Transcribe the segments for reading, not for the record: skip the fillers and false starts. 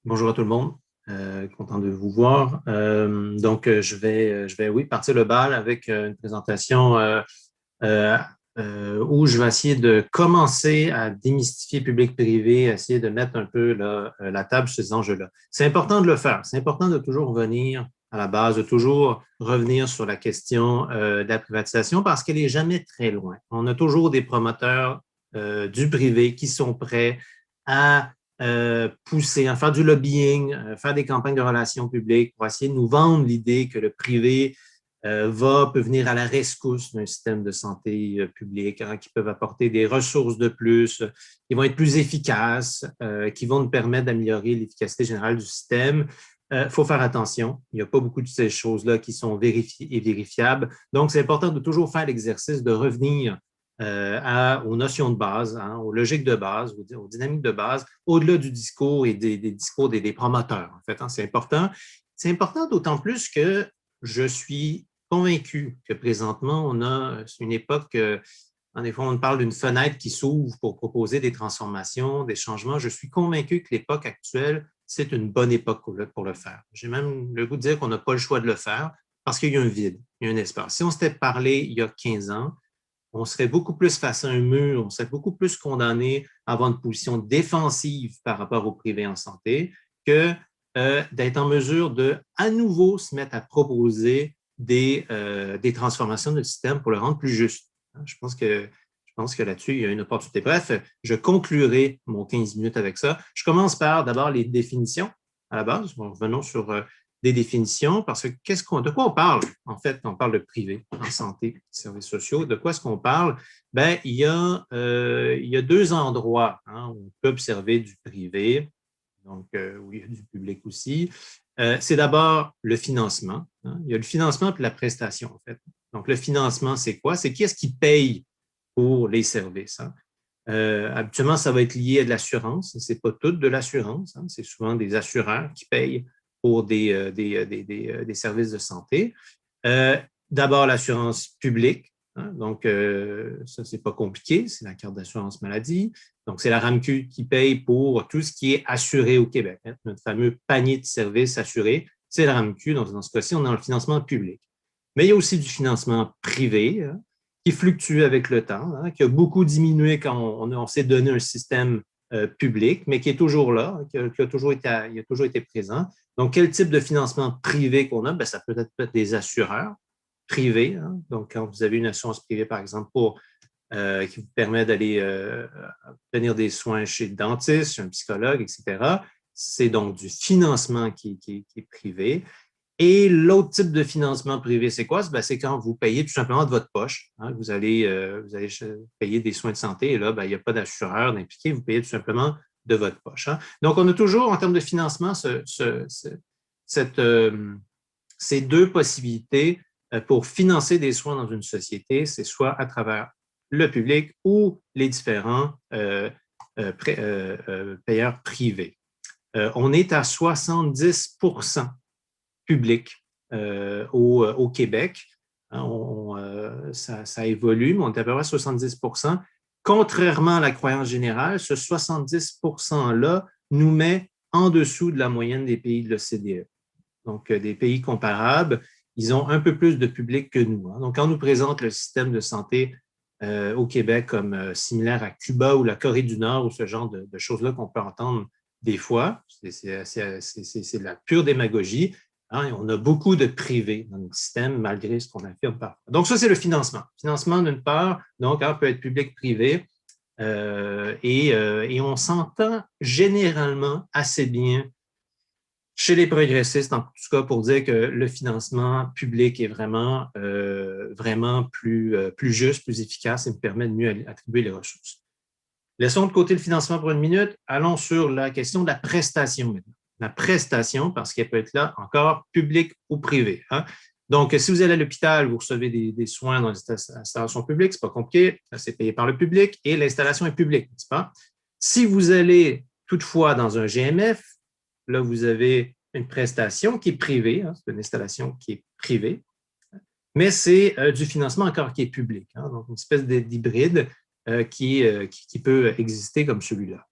Bonjour à tout le monde. Content de vous voir. Je vais, oui, partir le bal avec une présentation euh, où je vais essayer de commencer à démystifier public-privé, essayer de mettre un peu la table sur ces enjeux-là. C'est important de le faire. C'est important de toujours revenir à la base, de toujours revenir sur la question de la privatisation parce qu'elle n'est jamais très loin. On a toujours des promoteurs du privé qui sont prêts à pousser, à faire du lobbying, faire des campagnes de relations publiques pour essayer de nous vendre l'idée que le privé peut venir à la rescousse d'un système de santé public, hein, qui peuvent apporter des ressources de plus, qui vont être plus efficaces, qui vont nous permettre d'améliorer l'efficacité générale du système. Faut faire attention. Il n'y a pas beaucoup de ces choses-là qui sont vérifiées et vérifiables. Donc, c'est important de toujours faire l'exercice de revenir aux notions de base, hein, aux logiques de base, aux dynamiques de base, au-delà du discours et des discours des promoteurs. En fait, hein, c'est important. C'est important d'autant plus que je suis convaincu que présentement, on a une époque, en effet, on parle d'une fenêtre qui s'ouvre pour proposer des transformations, des changements. Je suis convaincu que l'époque actuelle, c'est une bonne époque pour le faire. J'ai même le goût de dire qu'on n'a pas le choix de le faire parce qu'il y a un vide, il y a un espace. Si on s'était parlé il y a 15 ans, on serait beaucoup plus face à un mur, on serait beaucoup plus condamné à avoir une position défensive par rapport au privé en santé que d'être en mesure de, à nouveau, se mettre à proposer des transformations de système pour le rendre plus juste. Je pense que là-dessus, il y a une opportunité. Bref, je conclurai mon 15 minutes avec ça. Je commence par d'abord les définitions à la base. Bon, revenons sur des définitions, parce que de quoi on parle, en fait, quand on parle de privé en santé, services sociaux? De quoi est-ce qu'on parle? Bien, il y a deux endroits, hein, où on peut observer du privé, donc oui, il y a du public aussi. C'est d'abord le financement, hein. Il y a le financement et la prestation, en fait. Donc, le financement, c'est quoi? C'est qui est-ce qui paye pour les services, hein? Habituellement, ça va être lié à de l'assurance. Ce n'est pas tout de l'assurance, hein. C'est souvent des assureurs qui payent pour des services de santé. Euh, D'abord, l'assurance publique, hein. Donc, ça, ce n'est pas compliqué. C'est la carte d'assurance maladie. Donc, c'est la RAMQ qui paye pour tout ce qui est assuré au Québec, hein. Notre fameux panier de services assurés, c'est la RAMQ. Donc, dans ce cas-ci, on est dans le financement public. Mais il y a aussi du financement privé, hein, qui fluctue avec le temps, hein, qui a beaucoup diminué quand on s'est donné un système public, mais qui est toujours là, qui a toujours été présent. Donc, quel type de financement privé qu'on a? Bien, ça peut être des assureurs privés, hein. Donc, quand vous avez une assurance privée, par exemple, qui vous permet d'aller obtenir des soins chez le dentiste, chez un psychologue, etc., c'est donc du financement qui est privé. Et l'autre type de financement privé, c'est quoi? Ben, c'est quand vous payez tout simplement de votre poche, hein. Vous allez payer des soins de santé et là, ben, il n'y a pas d'assureur d'impliqué, vous payez tout simplement de votre poche, hein. Donc, on a toujours, en termes de financement, ces deux possibilités pour financer des soins dans une société. C'est soit à travers le public ou les différents payeurs privés. On est à 70 public au Québec. Ça évolue, mais on est à peu près à 70 %. Contrairement à la croyance générale, ce 70 %-là nous met en dessous de la moyenne des pays de l'OCDE. Donc, des pays comparables, ils ont un peu plus de public que nous, hein. Donc, quand on nous présente le système de santé au Québec comme similaire à Cuba ou la Corée du Nord ou ce genre de choses-là qu'on peut entendre des fois, c'est de la pure démagogie. Hein, on a beaucoup de privés dans notre système, malgré ce qu'on affirme parfois. Donc, ça, c'est le financement. Financement, d'une part, donc, hein, peut être public-privé, et on s'entend généralement assez bien chez les progressistes, en tout cas, pour dire que le financement public est vraiment plus juste, plus efficace et me permet de mieux attribuer les ressources. Laissons de côté le financement pour une minute. Allons sur la question de la prestation maintenant. La prestation, parce qu'elle peut être là encore publique ou privée, hein. Donc, si vous allez à l'hôpital, vous recevez des soins dans les installations publiques, ce n'est pas compliqué, c'est payé par le public et l'installation est publique, n'est-ce pas? Si vous allez toutefois dans un GMF, là, vous avez une prestation qui est privée, hein, c'est une installation qui est privée, mais c'est du financement encore qui est public, hein, donc une espèce d'hybride qui peut exister comme celui-là.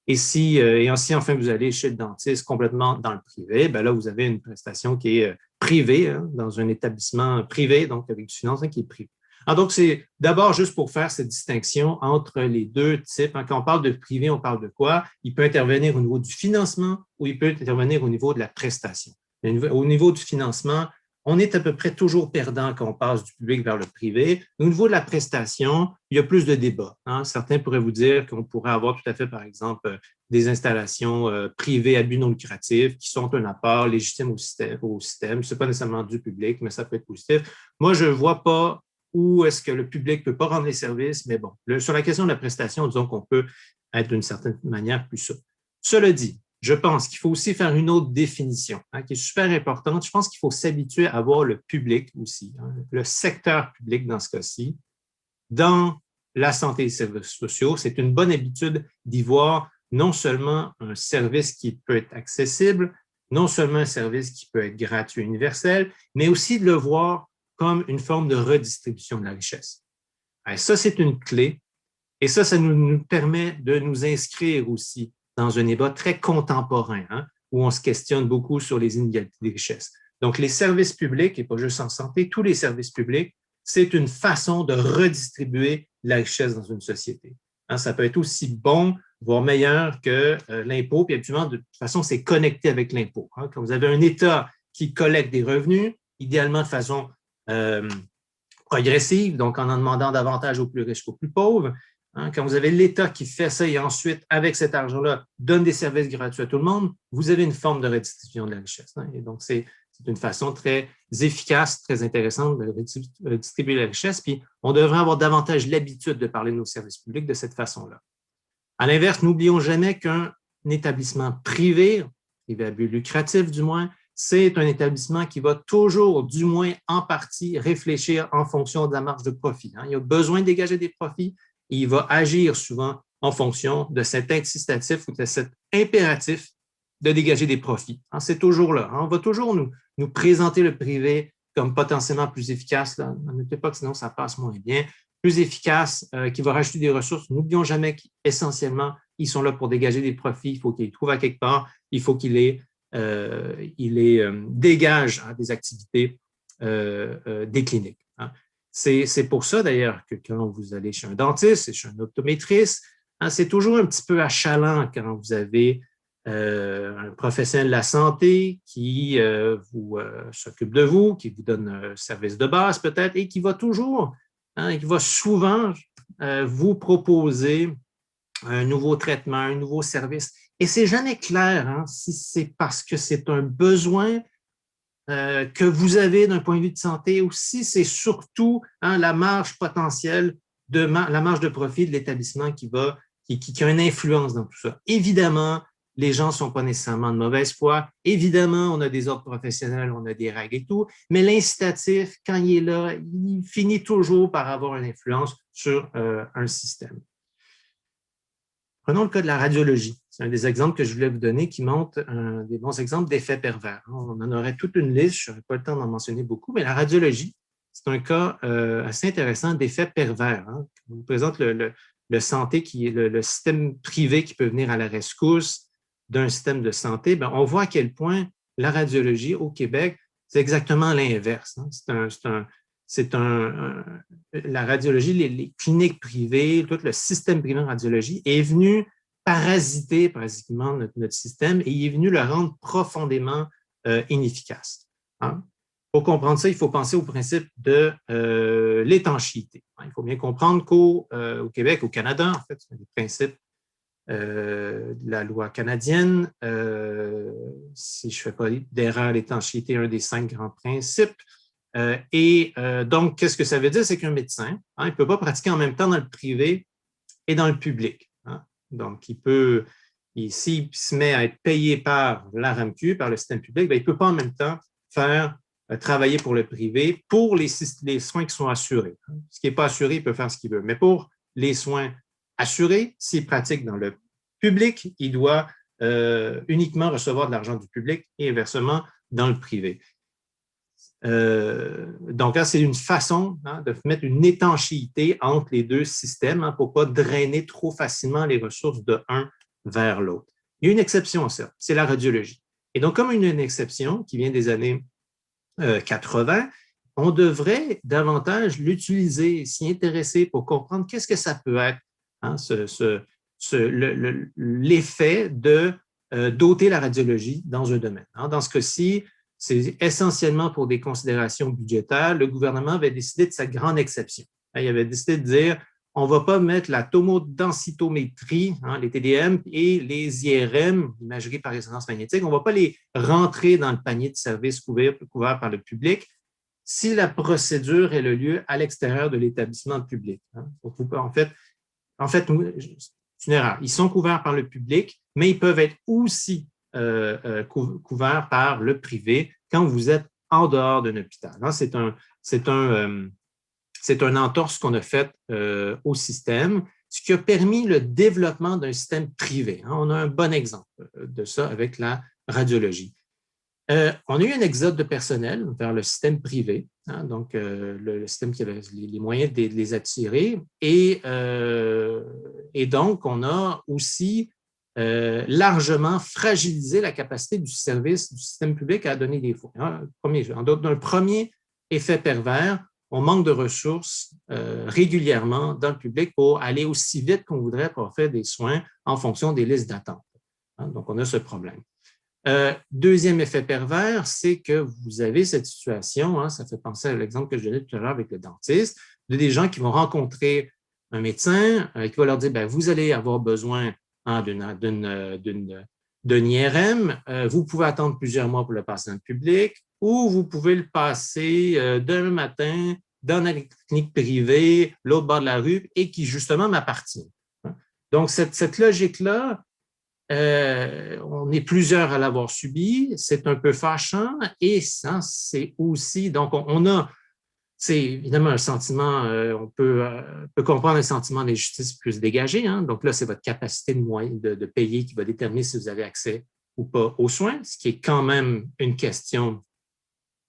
Et si enfin vous allez chez le dentiste complètement dans le privé, ben là, vous avez une prestation qui est privée, hein, dans un établissement privé, donc avec du financement qui est privé. Alors, donc, c'est d'abord juste pour faire cette distinction entre les deux types. Hein. Quand on parle de privé, on parle de quoi? Il peut intervenir au niveau du financement ou il peut intervenir au niveau de la prestation. Au niveau du financement, on est à peu près toujours perdant quand on passe du public vers le privé. Au niveau de la prestation, il y a plus de débats. Hein. Certains pourraient vous dire qu'on pourrait avoir tout à fait, par exemple, des installations privées à but non lucratif qui sont un apport légitime au système. Ce n'est pas nécessairement du public, mais ça peut être positif. Moi, je ne vois pas où est-ce que le public ne peut pas rendre les services, mais bon, sur la question de la prestation, disons qu'on peut être d'une certaine manière plus souple. Cela dit, je pense qu'il faut aussi faire une autre définition, hein, qui est super importante. Je pense qu'il faut s'habituer à voir le public aussi, hein, le secteur public dans ce cas-ci, dans la santé et les services sociaux. C'est une bonne habitude d'y voir non seulement un service qui peut être accessible, non seulement un service qui peut être gratuit et universel, mais aussi de le voir comme une forme de redistribution de la richesse. Alors, ça, c'est une clé. Et ça nous permet de nous inscrire aussi dans un débat très contemporain, hein, où on se questionne beaucoup sur les inégalités des richesses. Donc, les services publics, et pas juste en santé, tous les services publics, c'est une façon de redistribuer la richesse dans une société. Hein, ça peut être aussi bon, voire meilleur que l'impôt, puis habituellement, de toute façon, c'est connecté avec l'impôt. Hein. Quand vous avez un État qui collecte des revenus, idéalement de façon progressive, donc en demandant davantage aux plus riches qu'aux plus pauvres. Hein, quand vous avez l'État qui fait ça et ensuite, avec cet argent-là, donne des services gratuits à tout le monde, vous avez une forme de redistribution de la richesse. Hein, et donc, c'est une façon très efficace, très intéressante de redistribuer la richesse. Puis, on devrait avoir davantage l'habitude de parler de nos services publics de cette façon-là. À l'inverse, n'oublions jamais qu'un établissement privé à but lucratif du moins, c'est un établissement qui va toujours, du moins en partie, réfléchir en fonction de la marge de profit. Hein. Il a besoin de dégager des profits et il va agir souvent en fonction de cet incitatif ou de cet impératif de dégager des profits. Hein. C'est toujours là. Hein. On va toujours nous présenter le privé comme potentiellement plus efficace. Là. N'oubliez pas que sinon ça passe moins bien. Plus efficace, qui va rajouter des ressources. N'oublions jamais qu'essentiellement, ils sont là pour dégager des profits. Il faut qu'ils les trouvent à quelque part. Il faut qu'ils les dégage, hein, des activités des cliniques. Hein. C'est pour ça, d'ailleurs, que quand vous allez chez un dentiste et chez un optométriste, hein, c'est toujours un petit peu achalant quand vous avez un professionnel de la santé qui s'occupe de vous, qui vous donne un service de base peut-être et qui va toujours, hein, qui va souvent vous proposer un nouveau traitement, un nouveau service. Et c'est jamais clair, hein, si c'est parce que c'est un besoin que vous avez d'un point de vue de santé ou si c'est surtout, hein, la marge potentielle, la marge de profit de l'établissement qui a une influence dans tout ça. Évidemment, les gens ne sont pas nécessairement de mauvaise foi. Évidemment, on a des ordres professionnels, on a des règles et tout, mais l'incitatif, quand il est là, il finit toujours par avoir une influence sur un système. Prenons le cas de la radiologie. C'est un des exemples que je voulais vous donner qui montre des bons exemples d'effets pervers. On en aurait toute une liste, je n'aurai pas le temps d'en mentionner beaucoup, mais la radiologie, c'est un cas assez intéressant d'effets pervers. Hein. On vous présente le santé qui est le système privé qui peut venir à la rescousse d'un système de santé. Bien, on voit à quel point la radiologie au Québec, c'est exactement l'inverse. Hein. La radiologie, les cliniques privées, tout le système privé en radiologie est venu parasiter pratiquement notre système et il est venu le rendre profondément inefficace. Hein? Pour comprendre ça, il faut penser au principe de l'étanchéité. Hein? Il faut bien comprendre qu'au Québec, au Canada, en fait, c'est un des principes de la loi canadienne. Si je ne fais pas d'erreur, l'étanchéité est un des 5 grands principes. Donc, qu'est-ce que ça veut dire? C'est qu'un médecin, hein, il ne peut pas pratiquer en même temps dans le privé et dans le public. Hein. Donc, s'il se met à être payé par la RAMQ, par le système public, bien, il ne peut pas en même temps travailler pour le privé pour les soins qui sont assurés. Hein. Ce qui n'est pas assuré, il peut faire ce qu'il veut. Mais pour les soins assurés, s'il pratique dans le public, il doit uniquement recevoir de l'argent du public et inversement dans le privé. Donc, là, c'est une façon, hein, de mettre une étanchéité entre les deux systèmes, hein, pour ne pas drainer trop facilement les ressources de un vers l'autre. Il y a une exception à ça, c'est la radiologie. Et donc, comme une exception qui vient des années 80, on devrait davantage l'utiliser, s'y intéresser pour comprendre qu'est-ce que ça peut être, hein, l'effet de doter la radiologie dans un domaine. Hein. Dans ce cas-ci, c'est essentiellement pour des considérations budgétaires. Le gouvernement avait décidé de cette grande exception. Il avait décidé de dire on ne va pas mettre la tomodensitométrie, hein, les TDM, et les IRM, l'imagerie par résonance magnétique, on ne va pas les rentrer dans le panier de services couverts par le public si la procédure est le lieu à l'extérieur de l'établissement public. Hein. Donc, en fait, c'est une erreur. Ils sont couverts par le public, mais ils peuvent être aussi couverts par le privé quand vous êtes en dehors d'un hôpital. C'est un entorse qu'on a fait au système, ce qui a permis le développement d'un système privé. Hein. On a un bon exemple de ça avec la radiologie. On a eu un exode de personnel vers le système privé, hein, donc le système qui avait les moyens de les attirer. Et donc, on a aussi largement fragilisé la capacité du service du système public à donner des soins. Hein, un premier effet pervers, on manque de ressources régulièrement dans le public pour aller aussi vite qu'on voudrait pour faire des soins en fonction des listes d'attente. Hein, donc, on a ce problème. Deuxième effet pervers, c'est que vous avez cette situation, hein, ça fait penser à l'exemple que je donnais tout à l'heure avec le dentiste, de des gens qui vont rencontrer un médecin qui va leur dire ben, vous allez avoir besoin hein, d'un IRM, vous pouvez attendre plusieurs mois pour le passer dans le public ou vous pouvez le passer demain matin dans la clinique privée, l'autre bord de la rue et qui justement m'appartient. Donc, cette logique-là, on est plusieurs à l'avoir subi, c'est un peu fâchant et ça, c'est aussi, donc on a, c'est évidemment un sentiment, on peut comprendre un sentiment d'injustice plus dégagé, hein, donc là, c'est votre capacité de payer qui va déterminer si vous avez accès ou pas aux soins, ce qui est quand même une question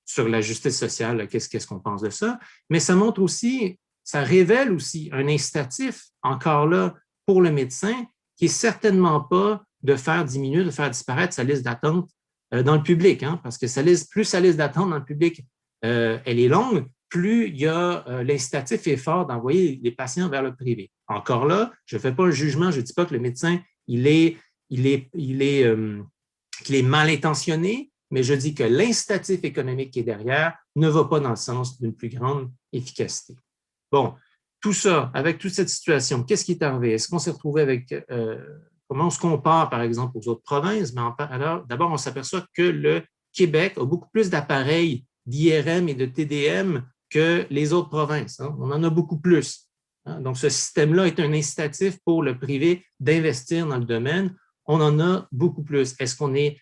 sur la justice sociale, qu'est-ce qu'on pense de ça, mais ça montre aussi, ça révèle aussi un incitatif, encore là, pour le médecin, qui n'est certainement pas de faire diminuer, de faire disparaître sa liste d'attente dans le public, hein, parce que plus sa liste d'attente dans le public, elle est longue, plus il y a l'incitatif est fort d'envoyer les patients vers le privé. Encore là, je ne fais pas un jugement, je ne dis pas que le médecin, qu'il est mal intentionné, mais je dis que l'incitatif économique qui est derrière ne va pas dans le sens d'une plus grande efficacité. Bon, tout ça, avec toute cette situation, qu'est-ce qui est arrivé? Est-ce qu'on s'est retrouvé avec comment on se compare, par exemple, aux autres provinces? Mais alors, d'abord, on s'aperçoit que le Québec a beaucoup plus d'appareils d'IRM et de TDM que les autres provinces. Hein. On en a beaucoup plus. Hein. Donc, ce système-là est un incitatif pour le privé d'investir dans le domaine. On en a beaucoup plus. Est-ce qu'on est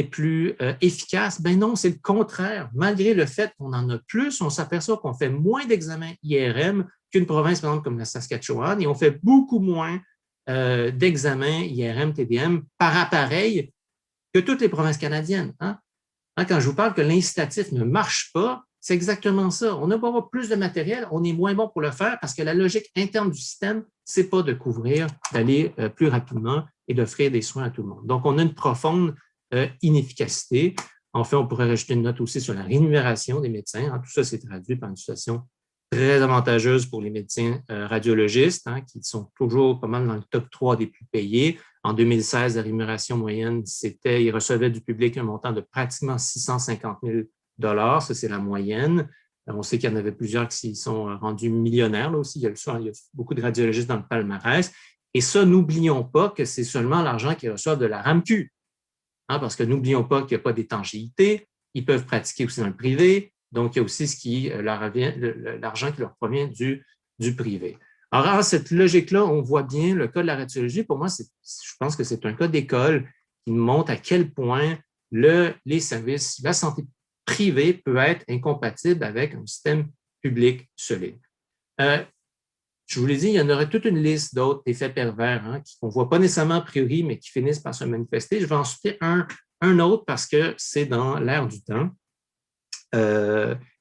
plus efficace? Ben non, c'est le contraire. Malgré le fait qu'on en a plus, on s'aperçoit qu'on fait moins d'examens IRM qu'une province, par exemple, comme la Saskatchewan, et on fait beaucoup moins d'examens IRM, TDM par appareil que toutes les provinces canadiennes. Hein? Quand je vous parle que l'incitatif ne marche pas, c'est exactement ça. On n'a pas plus de matériel, on est moins bon pour le faire parce que la logique interne du système, c'est pas de couvrir, d'aller plus rapidement et d'offrir des soins à tout le monde. Donc, on a une profonde inefficacité. Enfin, on pourrait rajouter une note aussi sur la rémunération des médecins. Hein. Tout ça, c'est traduit par une situation très avantageuse pour les médecins radiologistes, hein, qui sont toujours pas mal dans le top 3 des plus payés. En 2016, la rémunération moyenne, ils recevaient du public un montant de pratiquement 650 000 $. Ça, c'est la moyenne. On sait qu'il y en avait plusieurs qui sont rendus millionnaires. Là aussi, il y a beaucoup de radiologistes dans le palmarès. Et ça, n'oublions pas que c'est seulement l'argent qu'ils reçoivent de la RAMQ. Hein, parce que n'oublions pas qu'il n'y a pas d'étanchéité. Ils peuvent pratiquer aussi dans le privé. Donc, il y a aussi l'argent qui leur provient du privé. Alors, cette logique-là, on voit bien le cas de la radiologie. Pour moi, je pense que c'est un cas d'école qui montre à quel point les services, la santé privée peut être incompatible avec un système public solide. Je vous l'ai dit, il y en aurait toute une liste d'autres effets pervers hein, qu'on ne voit pas nécessairement a priori, mais qui finissent par se manifester. Je vais en citer un autre parce que c'est dans l'air du temps.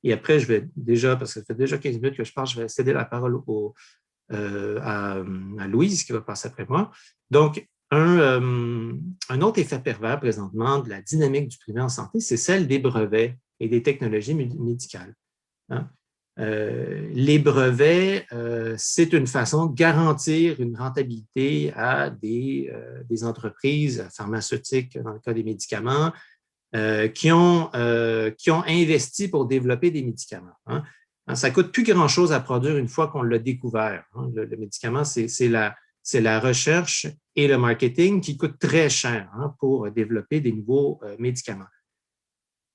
Et après, je vais déjà, parce que ça fait déjà 15 minutes que je parle, je vais céder la parole à Louise qui va passer après moi. Donc, Un autre effet pervers présentement de la dynamique du privé en santé, c'est celle des brevets et des technologies médicales. Hein? Les brevets, c'est une façon de garantir une rentabilité à des entreprises pharmaceutiques, dans le cas des médicaments, qui ont investi pour développer des médicaments. Hein. Ça ne coûte plus grand-chose à produire une fois qu'on l'a découvert. Hein. Le médicament, c'est la recherche et le marketing qui coûtent très cher pour développer des nouveaux médicaments.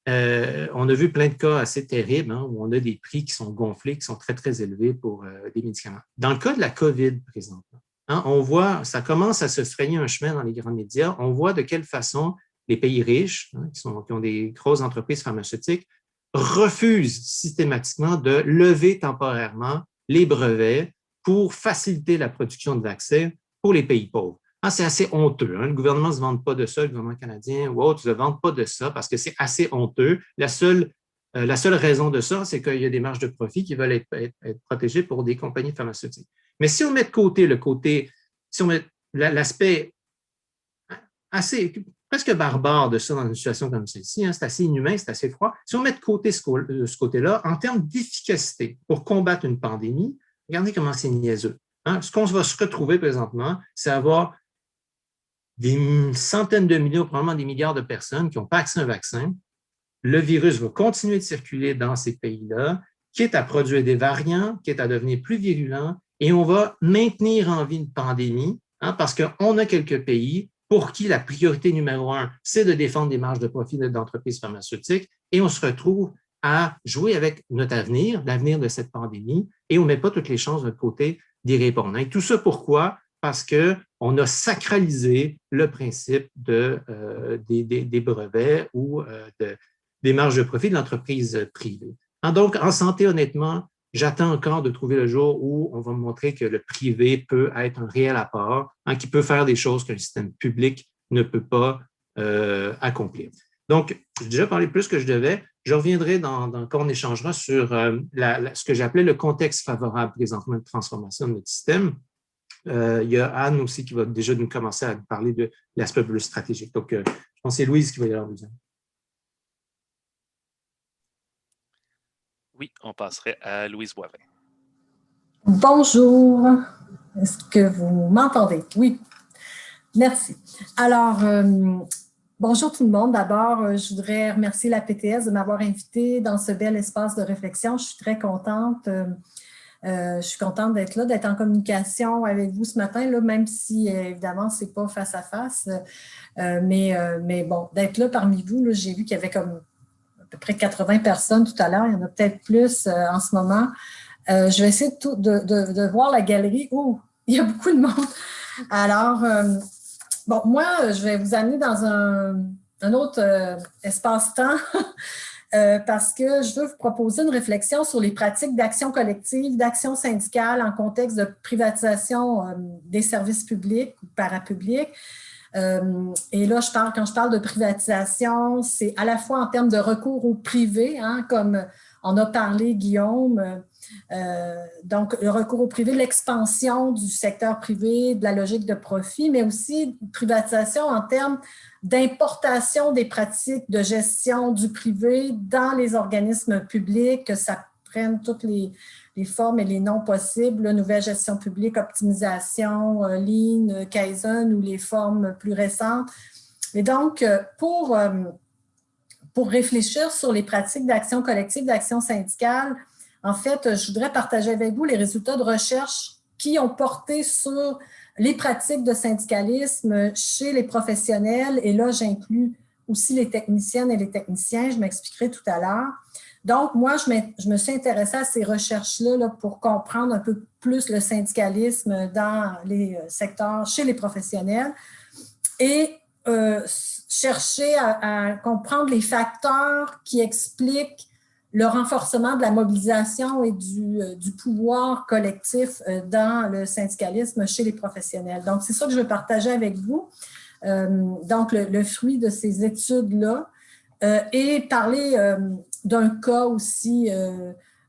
On a vu plein de cas assez terribles où on a des prix qui sont gonflés, qui sont très, très élevés pour des médicaments. Dans le cas de la COVID présentement, on voit, ça commence à se frayer un chemin dans les grands médias. On voit de quelle façon les pays riches, qui ont des grosses entreprises pharmaceutiques, refusent systématiquement de lever temporairement les brevets pour faciliter la production de vaccins pour les pays pauvres. C'est assez honteux. Le gouvernement ne se vante pas de ça, le gouvernement canadien ou autre ne se vante pas de ça parce que c'est assez honteux. La seule raison de ça, c'est qu'il y a des marges de profit qui veulent être protégées pour des compagnies pharmaceutiques. Mais si on met de côté si on met l'aspect assez presque barbare de ça dans une situation comme celle-ci, c'est assez inhumain, c'est assez froid. Si on met de côté ce côté-là, en termes d'efficacité pour combattre une pandémie, regardez comment c'est niaiseux. Ce qu'on va se retrouver présentement, c'est avoir des centaines de millions, probablement des milliards de personnes qui n'ont pas accès à un vaccin. Le virus va continuer de circuler dans ces pays-là, quitte à produire des variants, quitte à devenir plus virulent, et on va maintenir en vie une pandémie parce qu'on a quelques pays pour qui la priorité numéro 1, c'est de défendre des marges de profit d'entreprises pharmaceutiques, et on se retrouve à jouer avec notre avenir, l'avenir de cette pandémie, et on ne met pas toutes les chances de notre côté d'y répondre. Et tout ça pourquoi? Parce qu'on a sacralisé le principe des brevets ou des marges de profit de l'entreprise privée. Donc, en santé, honnêtement, j'attends encore de trouver le jour où on va me montrer que le privé peut être un réel apport, qui peut faire des choses que le système public ne peut pas accomplir. Donc, j'ai déjà parlé plus que je devais. Je reviendrai quand on échangera sur ce que j'appelais le contexte favorable présentement de transformation de notre système. Il y a Anne aussi qui va déjà nous commencer à nous parler de l'aspect plus stratégique. Donc, je pense que c'est Louise qui va y avoir besoin. Oui, on passerait à Louise Boivin. Bonjour. Est-ce que vous m'entendez? Oui. Merci. Alors, bonjour tout le monde. D'abord, je voudrais remercier la PTS de m'avoir invitée dans ce bel espace de réflexion. Je suis très contente. Je suis contente d'être là, d'être en communication avec vous ce matin, là, même si, évidemment, ce n'est pas face à face. Mais bon, d'être là parmi vous, j'ai vu qu'il y avait comme à peu près 80 personnes tout à l'heure. Il y en a peut-être plus en ce moment. Je vais essayer de voir la galerie. Oh, il y a beaucoup de monde. Alors, bon, moi, je vais vous amener dans un autre espace-temps parce que je veux vous proposer une réflexion sur les pratiques d'action collective, d'action syndicale en contexte de privatisation des services publics ou parapublics. Et là, quand je parle de privatisation, c'est à la fois en termes de recours au privé, comme on a parlé, Guillaume, donc le recours au privé, l'expansion du secteur privé, de la logique de profit, mais aussi privatisation en termes d'importation des pratiques de gestion du privé dans les organismes publics, que ça prenne toutes les formes et les noms possibles, nouvelle gestion publique, optimisation, Lean, Kaizen ou les formes plus récentes. Et donc, pour réfléchir sur les pratiques d'action collective, d'action syndicale, en fait, je voudrais partager avec vous les résultats de recherche qui ont porté sur les pratiques de syndicalisme chez les professionnels. Et là, j'inclus aussi les techniciennes et les techniciens, je m'expliquerai tout à l'heure. Donc, moi, je me suis intéressée à ces recherches-là pour comprendre un peu plus le syndicalisme dans les secteurs chez les professionnels et chercher à comprendre les facteurs qui expliquent le renforcement de la mobilisation et du pouvoir collectif dans le syndicalisme chez les professionnels. Donc, c'est ça que je veux partager avec vous. Donc, le fruit de ces études-là et parler d'un cas aussi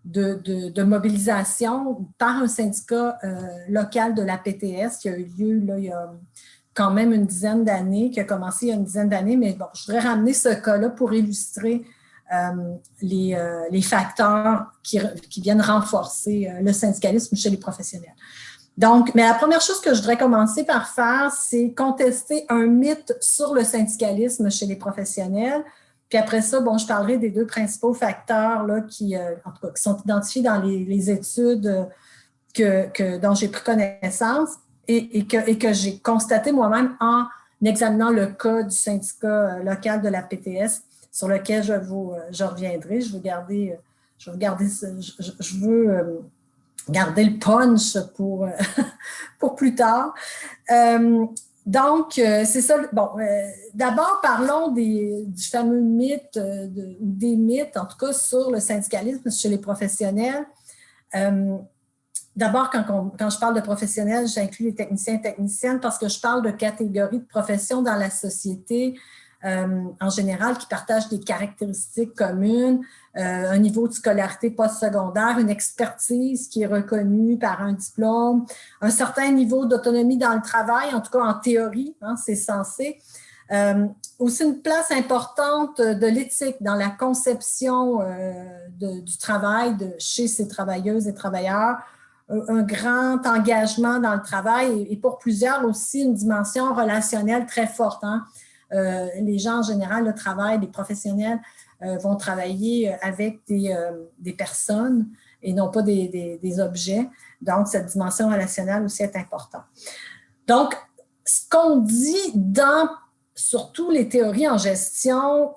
de mobilisation par un syndicat local de la PTS qui a eu lieu là, il y a quand même une dizaine d'années, qui a commencé il y a une dizaine d'années, mais bon, je voudrais ramener ce cas-là pour illustrer les facteurs qui viennent renforcer le syndicalisme chez les professionnels. Donc, mais la première chose que je voudrais commencer par faire, c'est contester un mythe sur le syndicalisme chez les professionnels. Puis après ça, bon, je parlerai des deux principaux facteurs là, en tout cas, qui sont identifiés dans les études dont j'ai pris connaissance et que j'ai constaté moi-même en examinant le cas du syndicat local de la PTS, sur lequel je reviendrai. Je veux garder le punch pour plus tard. Donc, c'est ça. Bon, d'abord, parlons du fameux mythe, des mythes, en tout cas, sur le syndicalisme chez les professionnels. D'abord, quand je parle de professionnels, j'inclus les techniciens et techniciennes parce que je parle de catégories de professions dans la société en général qui partagent des caractéristiques communes, un niveau de scolarité postsecondaire, une expertise qui est reconnue par un diplôme, un certain niveau d'autonomie dans le travail, en tout cas en théorie, hein, c'est censé. Aussi une place importante de l'éthique dans la conception du travail chez ces travailleuses et travailleurs, un grand engagement dans le travail et pour plusieurs aussi une dimension relationnelle très forte. Hein. Les gens en général, le travail, les professionnels vont travailler avec des personnes et non pas des objets. Donc, cette dimension relationnelle aussi est importante. Donc, ce qu'on dit dans surtout les théories en gestion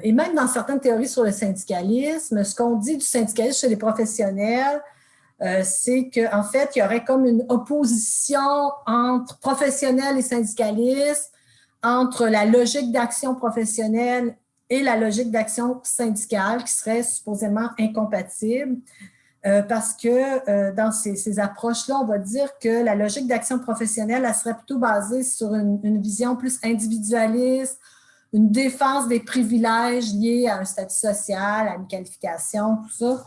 et même dans certaines théories sur le syndicalisme, ce qu'on dit du syndicalisme chez les professionnels, c'est qu'en fait, il y aurait comme une opposition entre professionnels et syndicalistes, entre la logique d'action professionnelle et la logique d'action syndicale qui serait supposément incompatible parce que dans ces approches-là, on va dire que la logique d'action professionnelle, elle serait plutôt basée sur une vision plus individualiste, une défense des privilèges liés à un statut social, à une qualification, tout ça.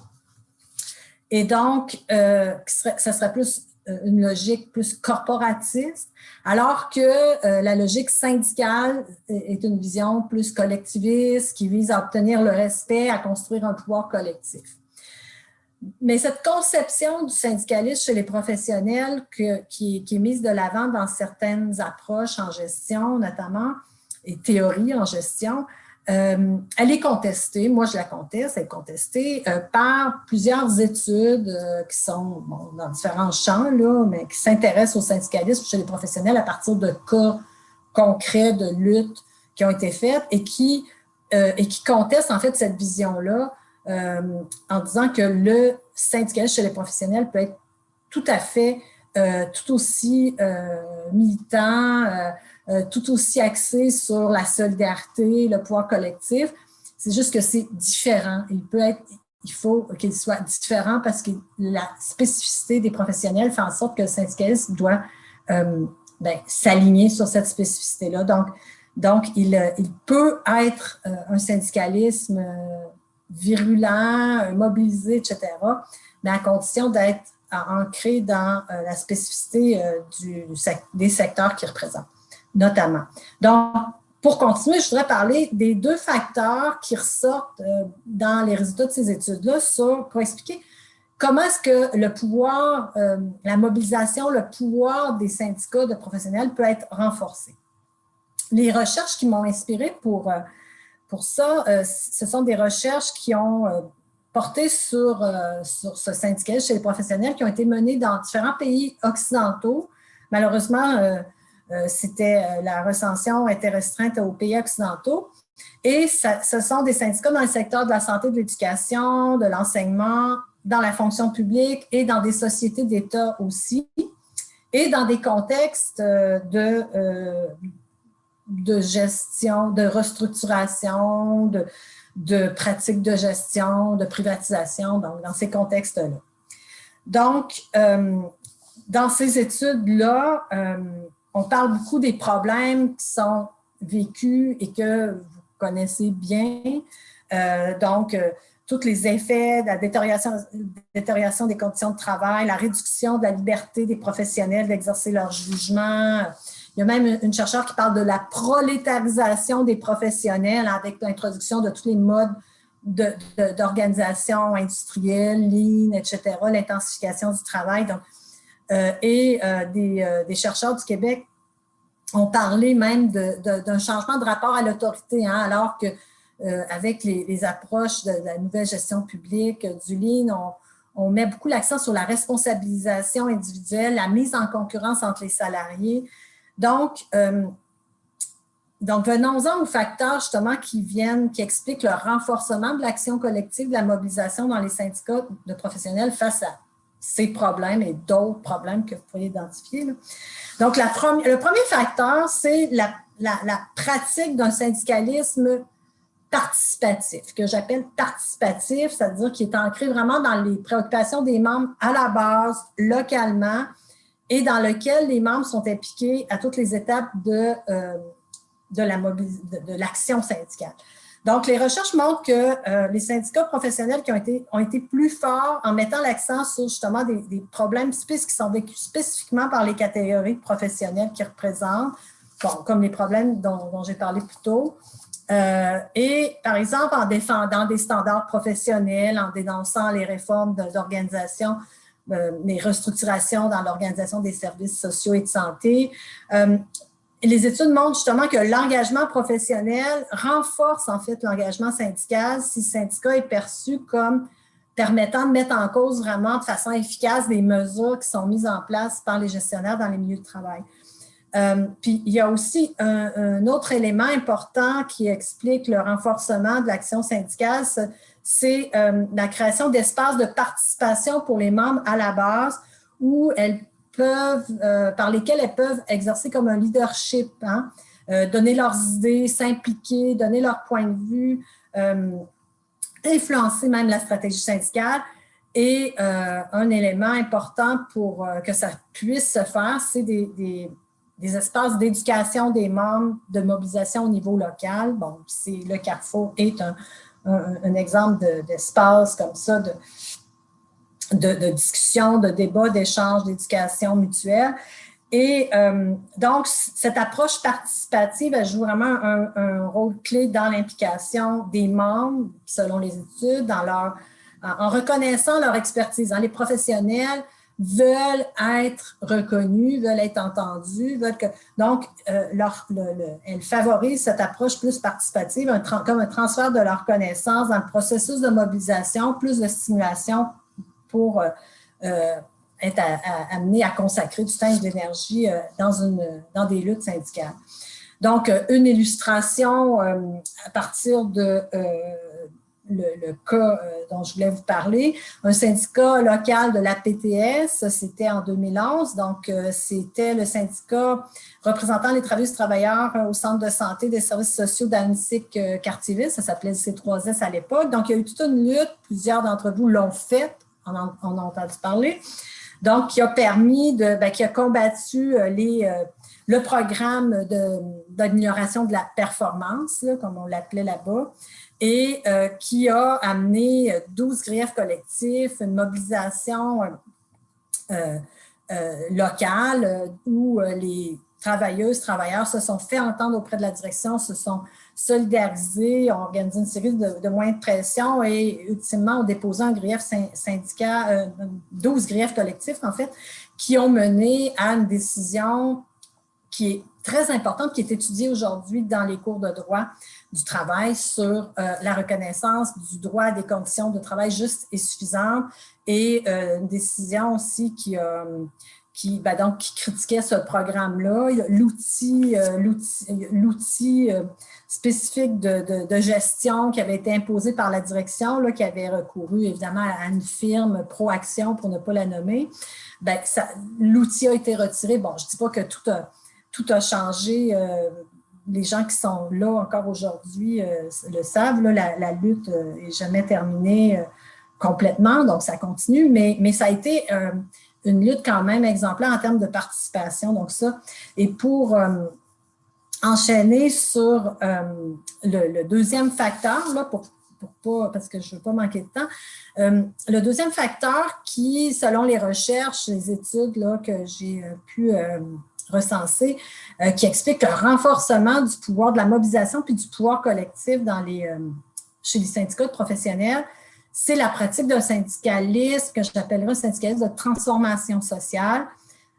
Et donc, ça serait plus une logique plus corporatiste, alors que la logique syndicale est une vision plus collectiviste qui vise à obtenir le respect, à construire un pouvoir collectif. Mais cette conception du syndicalisme chez les professionnels qui est mise de l'avant dans certaines approches en gestion, notamment, et théories en gestion, elle est contestée, moi je la conteste, elle est contestée par plusieurs études qui sont dans différents champs, là, mais qui s'intéressent au syndicalisme chez les professionnels à partir de cas concrets de lutte qui ont été faites et qui contestent en fait cette vision-là en disant que le syndicalisme chez les professionnels peut être tout à fait tout aussi militant, tout aussi axé sur la solidarité, le pouvoir collectif. C'est juste que c'est différent. Il faut qu'il soit différent parce que la spécificité des professionnels fait en sorte que le syndicalisme doit s'aligner sur cette spécificité-là. Donc il peut être un syndicalisme virulent, mobilisé, etc., mais à condition d'être ancré dans la spécificité des secteurs qu'il représente, notamment. Donc, pour continuer, je voudrais parler des deux facteurs qui ressortent dans les résultats de ces études-là pour expliquer comment est-ce que le pouvoir, la mobilisation, le pouvoir des syndicats de professionnels peut être renforcé. Les recherches qui m'ont inspirée pour ça, ce sont des recherches qui ont porté sur ce syndicalisme chez les professionnels qui ont été menées dans différents pays occidentaux. Malheureusement, la recension était restreinte aux pays occidentaux. Et ce sont des syndicats dans le secteur de la santé, de l'éducation, de l'enseignement, dans la fonction publique et dans des sociétés d'État aussi, et dans des contextes de gestion, de restructuration, de pratiques de gestion, de privatisation, donc dans ces contextes-là. Donc, dans ces études-là, on parle beaucoup des problèmes qui sont vécus et que vous connaissez bien. Tous les effets de la détérioration des conditions de travail, la réduction de la liberté des professionnels d'exercer leur jugement, Il y a même une chercheure qui parle de la prolétarisation des professionnels avec l'introduction de tous les modes d'organisation industrielle, lean, etc., l'intensification du travail. Donc, des chercheurs du Québec ont parlé même d'un changement de rapport à l'autorité, hein, alors que avec les approches de la nouvelle gestion publique, du lean, on met beaucoup l'accent sur la responsabilisation individuelle, la mise en concurrence entre les salariés. Donc venons-en aux facteurs justement qui expliquent le renforcement de l'action collective, de la mobilisation dans les syndicats de professionnels face à ces problèmes et d'autres problèmes que vous pourriez identifier, là. Donc, le premier facteur, c'est la pratique d'un syndicalisme participatif, que j'appelle participatif, c'est-à-dire qui est ancré vraiment dans les préoccupations des membres à la base, localement, et dans lequel les membres sont impliqués à toutes les étapes de l'action syndicale. Donc, les recherches montrent que les syndicats professionnels qui ont été plus forts en mettant l'accent sur justement des problèmes qui sont vécus spécifiquement par les catégories de professionnels qu'ils représentent, bon, comme les problèmes dont j'ai parlé plus tôt, et par exemple en défendant des standards professionnels, en dénonçant les réformes d'organisation, les restructurations dans l'organisation des services sociaux et de santé. Les études montrent justement que l'engagement professionnel renforce en fait l'engagement syndical si le syndicat est perçu comme permettant de mettre en cause vraiment de façon efficace des mesures qui sont mises en place par les gestionnaires dans les milieux de travail. Puis il y a aussi un autre élément important qui explique le renforcement de l'action syndicale, c'est la création d'espaces de participation pour les membres à la base où par lesquels elles peuvent exercer comme un leadership, hein, donner leurs idées, s'impliquer, donner leur point de vue, influencer même la stratégie syndicale. Et un élément important pour que ça puisse se faire, c'est des espaces d'éducation des membres, de mobilisation au niveau local. Bon, le Carrefour est un exemple d'espace comme ça, de discussion, de débat, d'échange, d'éducation mutuelle. Et donc, cette approche participative, elle joue vraiment un rôle clé dans l'implication des membres, selon les études, en reconnaissant leur expertise. Les professionnels veulent être reconnus, veulent être entendus, donc, elles favorisent cette approche plus participative, comme un transfert de leur connaissance dans le processus de mobilisation, plus de stimulation pour être amené à consacrer du temps et de l'énergie dans des luttes syndicales. Donc, une illustration à partir de le cas dont je voulais vous parler, un syndicat local de la PTS, c'était en 2011, donc c'était le syndicat représentant les travailleurs au centre de santé des services sociaux d'Annecy-Cartierville, ça s'appelait C3S à l'époque. Donc, il y a eu toute une lutte, plusieurs d'entre vous l'ont fait, on en a entendu parler, donc qui a permis qui a combattu le programme d'amélioration de la performance, là, comme on l'appelait là-bas, et qui a amené 12 griefs collectifs, une mobilisation locale où les travailleurs se sont fait entendre auprès de la direction, se sont solidarisés, ont organisé une série de moyens de pression et ultimement ont déposé un grief syndical, 12 griefs collectifs en fait, qui ont mené à une décision qui est très importante, qui est étudiée aujourd'hui dans les cours de droit du travail sur la reconnaissance du droit à des conditions de travail justes et suffisantes et une décision aussi qui critiquait ce programme-là, l'outil spécifique de gestion qui avait été imposé par la direction, là, qui avait recouru évidemment à une firme Proaction pour ne pas la nommer. L'outil a été retiré. Bon, je ne dis pas que tout a changé. Les gens qui sont là encore aujourd'hui le savent, là, la lutte n'est jamais terminée complètement, donc ça continue, mais ça a été une lutte quand même exemplaire en termes de participation. Donc ça, et pour enchaîner sur le deuxième facteur, là, parce que je ne veux pas manquer de temps, le deuxième facteur qui, selon les recherches, les études là, que j'ai pu recensés qui expliquent le renforcement du pouvoir de la mobilisation puis du pouvoir collectif chez les syndicats de professionnels. C'est la pratique d'un syndicalisme que j'appellerais un syndicalisme de transformation sociale,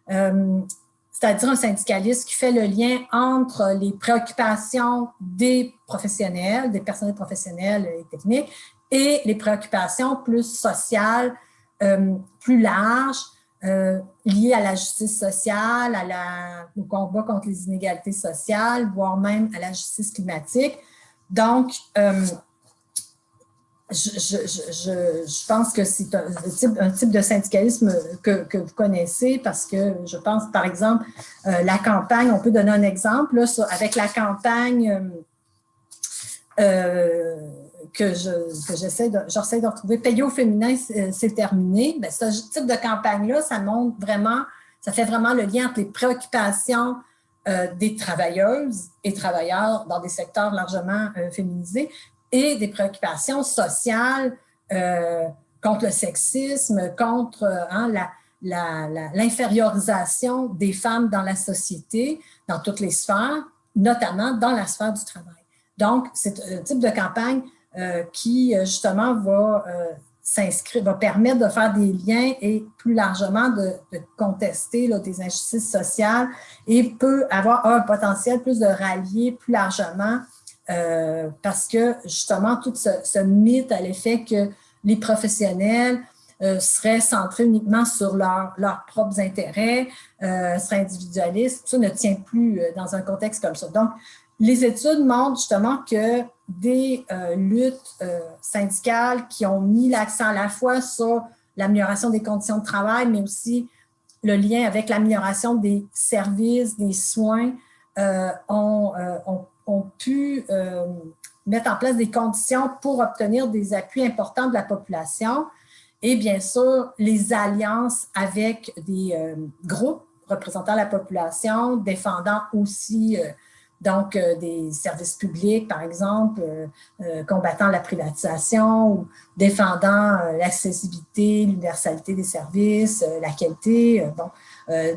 c'est-à-dire un syndicalisme qui fait le lien entre les préoccupations des professionnels, des personnels professionnels et techniques, et les préoccupations plus sociales, plus larges, liées à la justice sociale, au combat contre les inégalités sociales, voire même à la justice climatique. Donc, je pense que c'est un type de syndicalisme que vous connaissez parce que je pense, par exemple, la campagne, on peut donner un exemple, là, avec la campagne que j'essaie de retrouver, Payer au féminin, c'est terminé. Bien, ce type de campagne-là, ça montre vraiment, ça fait vraiment le lien entre les préoccupations des travailleuses et travailleurs dans des secteurs largement féminisés et des préoccupations sociales contre le sexisme, contre l'infériorisation des femmes dans la société, dans toutes les sphères, notamment dans la sphère du travail. Donc, c'est un type de campagne qui, justement, va permettre de faire des liens et plus largement de contester là, des injustices sociales et peut avoir un potentiel plus de rallier plus largement parce que, justement, tout ce mythe à l'effet que les professionnels seraient centrés uniquement sur leurs propres intérêts, seraient individualistes, ça ne tient plus dans un contexte comme ça. Donc, les études montrent justement que des luttes syndicales qui ont mis l'accent à la fois sur l'amélioration des conditions de travail, mais aussi le lien avec l'amélioration des services, des soins, ont pu mettre en place des conditions pour obtenir des appuis importants de la population et bien sûr les alliances avec des groupes représentant la population, défendant aussi donc des services publics, par exemple, combattant la privatisation ou défendant l'accessibilité, l'universalité des services, la qualité.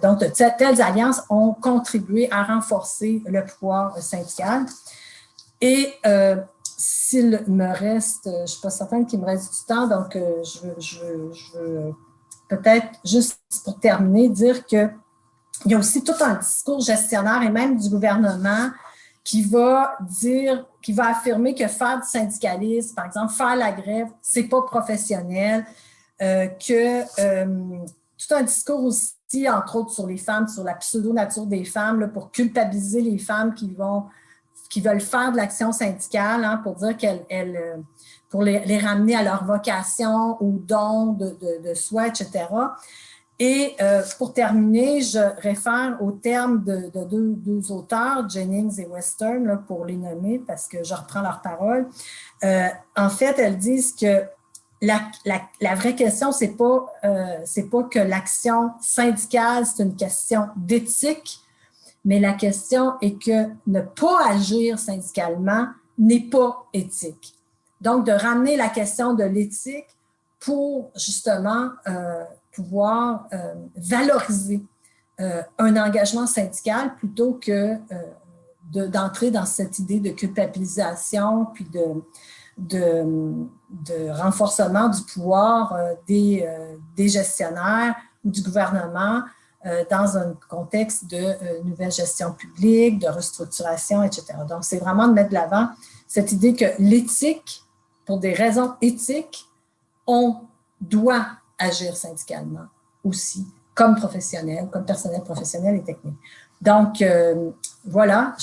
Donc, telles alliances ont contribué à renforcer le pouvoir syndical. Et s'il me reste, je ne suis pas certaine qu'il me reste du temps, donc je veux peut-être juste pour terminer dire que il y a aussi tout un discours gestionnaire et même du gouvernement qui va affirmer que faire du syndicalisme, par exemple, faire la grève, c'est pas professionnel, tout un discours aussi, entre autres, sur les femmes, sur la pseudo-nature des femmes, là, pour culpabiliser les femmes qui veulent faire de l'action syndicale, hein, pour dire pour les ramener à leur vocation, au don de soi, etc. Et pour terminer, je réfère aux termes de deux auteurs, Jennings et Western, là, pour les nommer parce que je reprends leurs paroles. En fait, elles disent que la vraie question, c'est pas que l'action syndicale, c'est une question d'éthique, mais la question est que ne pas agir syndicalement n'est pas éthique. Donc, de ramener la question de l'éthique pour justement pouvoir valoriser un engagement syndical plutôt que d'entrer dans cette idée de culpabilisation puis de renforcement du pouvoir des gestionnaires ou du gouvernement dans un contexte de nouvelle gestion publique, de restructuration, etc. Donc, c'est vraiment de mettre de l'avant cette idée que l'éthique, pour des raisons éthiques, on doit agir syndicalement aussi, comme professionnel, comme personnel professionnel et technique. Donc, voilà,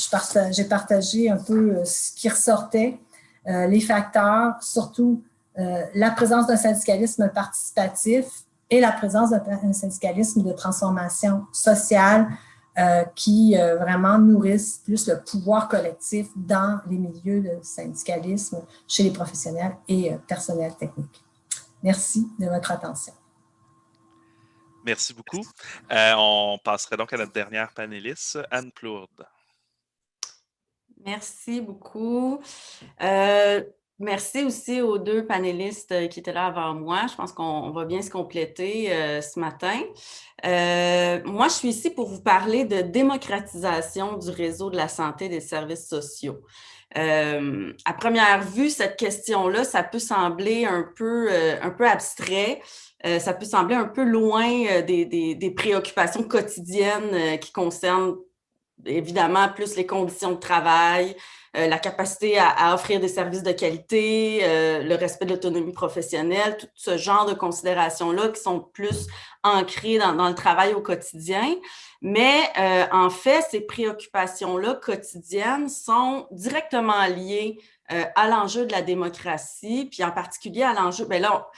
j'ai partagé un peu ce qui ressortait, les facteurs, surtout la présence d'un syndicalisme participatif et la présence d'un syndicalisme de transformation sociale qui vraiment nourrissent plus le pouvoir collectif dans les milieux de syndicalisme chez les professionnels et personnels techniques. Merci de votre attention. Merci beaucoup. On passerait donc à notre dernière panéliste, Anne Plourde. Merci beaucoup. Merci aussi aux deux panélistes qui étaient là avant moi. Je pense qu'on va bien se compléter ce matin. Moi, je suis ici pour vous parler de démocratisation du réseau de la santé et des services sociaux. À première vue, cette question-là, ça peut sembler un peu abstrait. Ça peut sembler un peu loin des préoccupations quotidiennes qui concernent évidemment plus les conditions de travail, la capacité à offrir des services de qualité, le respect de l'autonomie professionnelle, tout ce genre de considérations-là qui sont plus ancrées dans le travail au quotidien. Mais en fait, ces préoccupations-là quotidiennes sont directement liées à l'enjeu de la démocratie, puis en particulier à l'enjeu, bien là,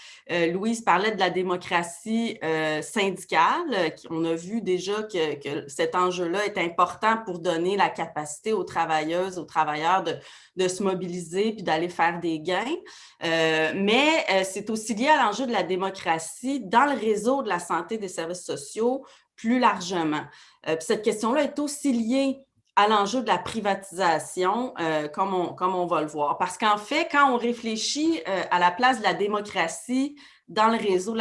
Louise parlait de la démocratie syndicale. On a vu déjà que cet enjeu-là est important pour donner la capacité aux travailleuses, aux travailleurs de se mobiliser puis d'aller faire des gains. Mais c'est aussi lié à l'enjeu de la démocratie dans le réseau de la santé et des services sociaux plus largement. Puis cette question-là est aussi liée à l'enjeu de la privatisation, comme on va le voir. Parce qu'en fait, quand on réfléchit à la place de la démocratie dans le réseau de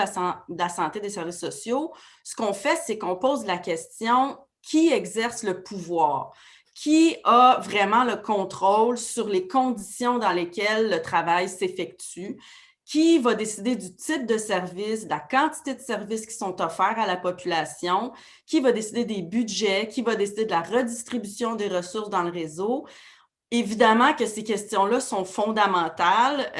la santé et des services sociaux, ce qu'on fait, c'est qu'on pose la question qui exerce le pouvoir? Qui a vraiment le contrôle sur les conditions dans lesquelles le travail s'effectue? Qui va décider du type de service, de la quantité de services qui sont offerts à la population, qui va décider des budgets, qui va décider de la redistribution des ressources dans le réseau. Évidemment que ces questions-là sont fondamentales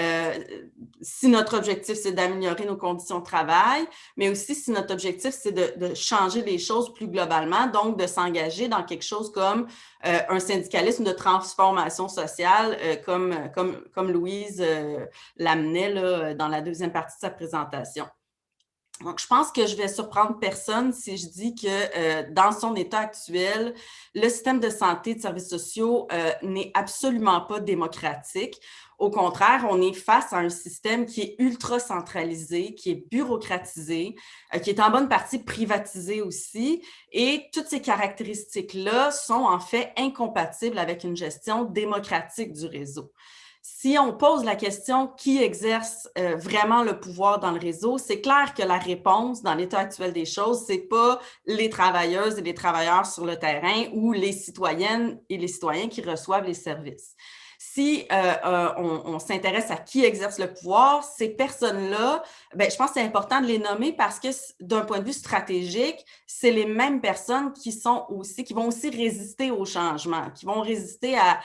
si notre objectif, c'est d'améliorer nos conditions de travail, mais aussi si notre objectif, c'est de changer les choses plus globalement, donc de s'engager dans quelque chose comme un syndicalisme de transformation sociale, comme Louise l'amenait là, dans la deuxième partie de sa présentation. Donc, je pense que je vais surprendre personne si je dis que dans son état actuel, le système de santé et de services sociaux n'est absolument pas démocratique. Au contraire, on est face à un système qui est ultra centralisé, qui est bureaucratisé, qui est en bonne partie privatisé aussi. Et toutes ces caractéristiques-là sont en fait incompatibles avec une gestion démocratique du réseau. Si on pose la question qui exerce vraiment le pouvoir dans le réseau, c'est clair que la réponse dans l'état actuel des choses, c'est pas les travailleuses et les travailleurs sur le terrain ou les citoyennes et les citoyens qui reçoivent les services. Si on s'intéresse à qui exerce le pouvoir, ces personnes-là, ben, je pense que c'est important de les nommer parce que d'un point de vue stratégique, c'est les mêmes personnes qui vont aussi résister au changement, qui vont résister à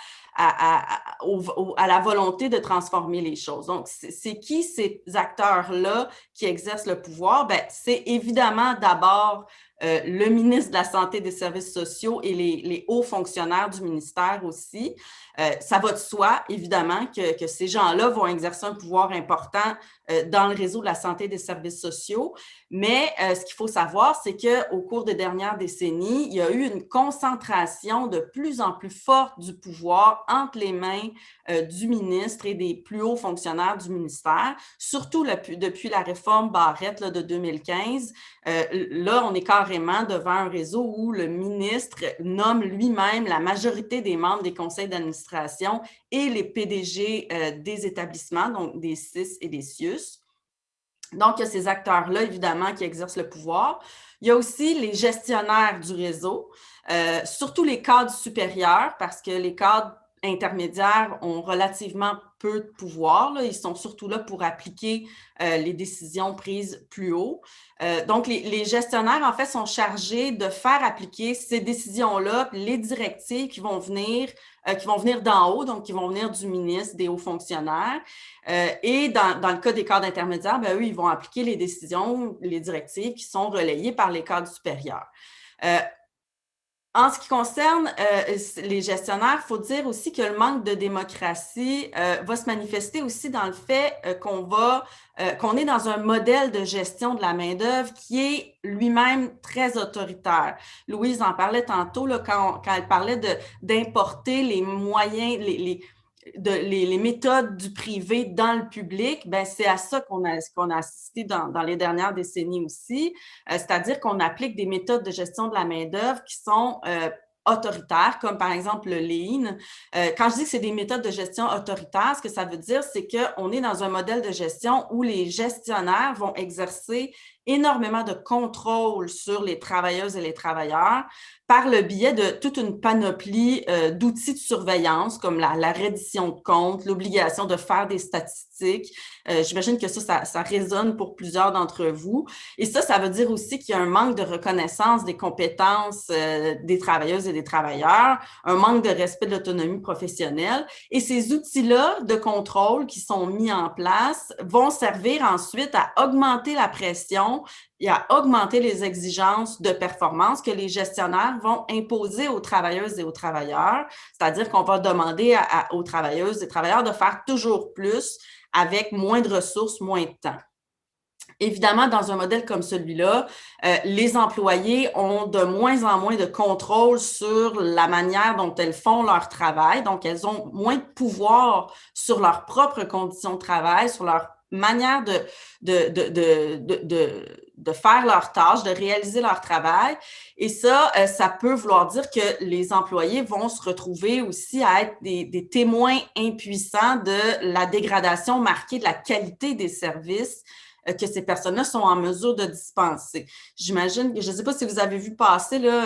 la volonté de transformer les choses. Donc, c'est qui ces acteurs-là qui exercent le pouvoir? Ben, c'est évidemment d'abord le ministre de la Santé et des Services sociaux et les hauts fonctionnaires du ministère aussi. Ça va de soi, évidemment, que ces gens-là vont exercer un pouvoir important dans le réseau de la santé et des services sociaux. Mais ce qu'il faut savoir, c'est qu'au cours des dernières décennies, il y a eu une concentration de plus en plus forte du pouvoir entre les mains du ministre et des plus hauts fonctionnaires du ministère, surtout depuis la réforme Barrette là, de 2015. Là, on est carrément devant un réseau où le ministre nomme lui-même la majorité des membres des conseils d'administration et les PDG des établissements, donc des CIS et des CIUS. Donc, il y a ces acteurs-là, évidemment, qui exercent le pouvoir. Il y a aussi les gestionnaires du réseau, surtout les cadres supérieurs, parce que les cadres intermédiaires ont relativement peu de pouvoir. Là. Ils sont surtout là pour appliquer les décisions prises plus haut. Donc, les gestionnaires, en fait, sont chargés de faire appliquer ces décisions-là, les directives qui vont venir d'en haut, donc qui vont venir du ministre, des hauts fonctionnaires. Et dans le cas des cadres intermédiaires, ben, eux, ils vont appliquer les décisions, les directives qui sont relayées par les cadres supérieurs. En ce qui concerne les gestionnaires, il faut dire aussi que le manque de démocratie va se manifester aussi dans le fait qu'on est dans un modèle de gestion de la main-d'œuvre qui est lui-même très autoritaire. Louise en parlait tantôt là, quand elle parlait d'importer les moyens, les méthodes du privé dans le public, ben c'est à ça qu'on a assisté dans les dernières décennies aussi, c'est-à-dire qu'on applique des méthodes de gestion de la main-d'œuvre qui sont autoritaires, comme par exemple le Lean. Quand je dis que c'est des méthodes de gestion autoritaires, ce que ça veut dire, c'est qu'on est dans un modèle de gestion où les gestionnaires vont exercer énormément de contrôle sur les travailleuses et les travailleurs par le biais de toute une panoplie d'outils de surveillance, comme la reddition de comptes, l'obligation de faire des statistiques. J'imagine que ça résonne pour plusieurs d'entre vous. Et ça veut dire aussi qu'il y a un manque de reconnaissance des compétences des travailleuses et des travailleurs, un manque de respect de l'autonomie professionnelle. Et ces outils-là de contrôle qui sont mis en place vont servir ensuite à augmenter la pression et à augmenter les exigences de performance que les gestionnaires vont imposer aux travailleuses et aux travailleurs. C'est-à-dire qu'on va demander aux travailleuses et travailleurs de faire toujours plus avec moins de ressources, moins de temps. Évidemment, dans un modèle comme celui-là, les employés ont de moins en moins de contrôle sur la manière dont elles font leur travail. Donc, elles ont moins de pouvoir sur leurs propres conditions de travail, sur leur manière de faire leurs tâches, de réaliser leur travail. Et ça peut vouloir dire que les employés vont se retrouver aussi à être des témoins impuissants de la dégradation marquée de la qualité des services que ces personnes-là sont en mesure de dispenser. J'imagine, je ne sais pas si vous avez vu passer là,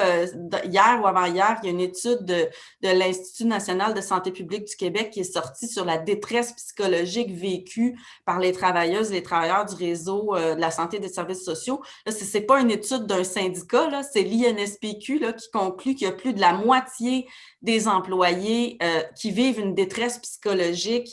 hier ou avant-hier, il y a une étude de l'Institut national de santé publique du Québec qui est sortie sur la détresse psychologique vécue par les travailleuses et les travailleurs du réseau de la santé et des services sociaux. Là, ce n'est pas une étude d'un syndicat, là, c'est l'INSPQ là, qui conclut qu'il y a plus de la moitié des employés qui vivent une détresse psychologique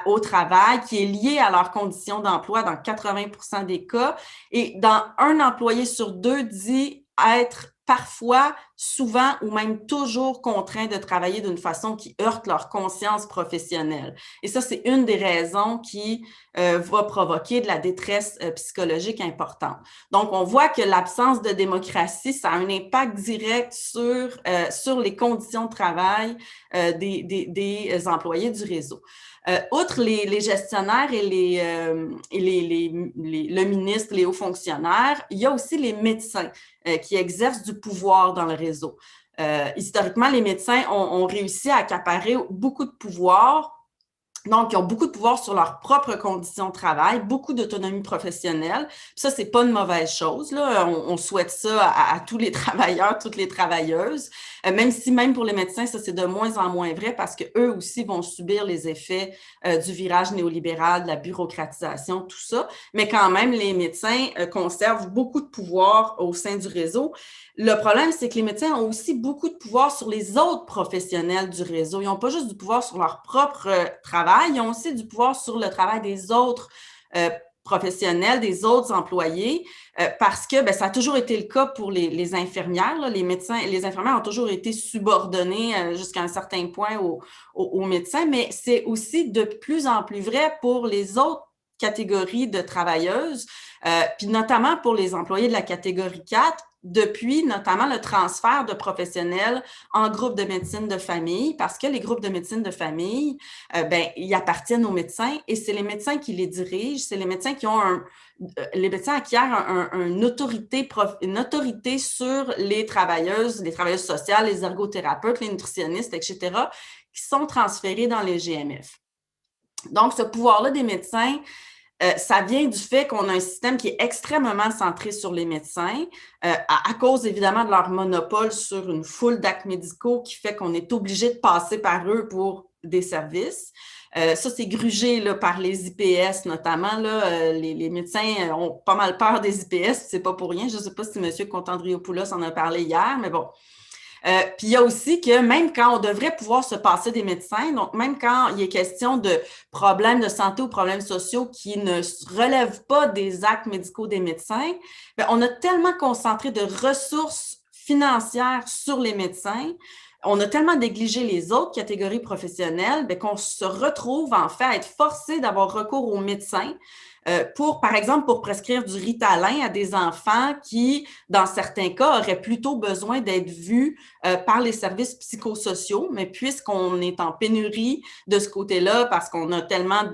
au travail, qui est lié à leurs conditions d'emploi dans 80% des cas. Et dans un employé sur deux dit être parfois, souvent ou même toujours contraints de travailler d'une façon qui heurte leur conscience professionnelle. Et ça, c'est une des raisons qui va provoquer de la détresse psychologique importante. Donc, on voit que l'absence de démocratie, ça a un impact direct sur les conditions de travail des employés du réseau. Outre les gestionnaires et le ministre, les hauts fonctionnaires, il y a aussi les médecins qui exercent du pouvoir dans le réseau. Historiquement, les médecins ont réussi à accaparer beaucoup de pouvoir. Donc, ils ont beaucoup de pouvoir sur leurs propres conditions de travail, beaucoup d'autonomie professionnelle. Puis ça, c'est pas une mauvaise chose, là. On souhaite ça à tous les travailleurs, toutes les travailleuses. Même pour les médecins, ça, c'est de moins en moins vrai parce qu'eux aussi vont subir les effets du virage néolibéral, de la bureaucratisation, tout ça. Mais quand même, les médecins conservent beaucoup de pouvoir au sein du réseau. Le problème, c'est que les médecins ont aussi beaucoup de pouvoir sur les autres professionnels du réseau. Ils n'ont pas juste du pouvoir sur leur propre travail, ils ont aussi du pouvoir sur le travail des autres professionnels, des autres employés, parce que ça a toujours été le cas pour les infirmières. Là. Les médecins, les infirmières ont toujours été subordonnées jusqu'à un certain point aux médecins, mais c'est aussi de plus en plus vrai pour les autres catégories de travailleuses, puis notamment pour les employés de la catégorie 4, depuis notamment le transfert de professionnels en groupe de médecine de famille, parce que les groupes de médecine de famille, ils appartiennent aux médecins et c'est les médecins qui les dirigent, c'est les médecins qui ont les médecins acquièrent une autorité sur les travailleuses sociales, les ergothérapeutes, les nutritionnistes, etc., qui sont transférés dans les GMF. Donc, ce pouvoir-là des médecins, ça vient du fait qu'on a un système qui est extrêmement centré sur les médecins, à cause évidemment de leur monopole sur une foule d'actes médicaux qui fait qu'on est obligé de passer par eux pour des services. Ça, c'est grugé là, par les IPS notamment. Là, les médecins ont pas mal peur des IPS, c'est pas pour rien. Je ne sais pas si M. Contandriopoulos en a parlé hier, mais bon. Puis il y a aussi que même quand on devrait pouvoir se passer des médecins, donc même quand il est question de problèmes de santé ou problèmes sociaux qui ne relèvent pas des actes médicaux des médecins, on a tellement concentré de ressources financières sur les médecins, on a tellement négligé les autres catégories professionnelles qu'on se retrouve en fait à être forcé d'avoir recours aux médecins par exemple, pour prescrire du Ritalin à des enfants qui, dans certains cas, auraient plutôt besoin d'être vus par les services psychosociaux, mais puisqu'on est en pénurie de ce côté-là, parce qu'on a tellement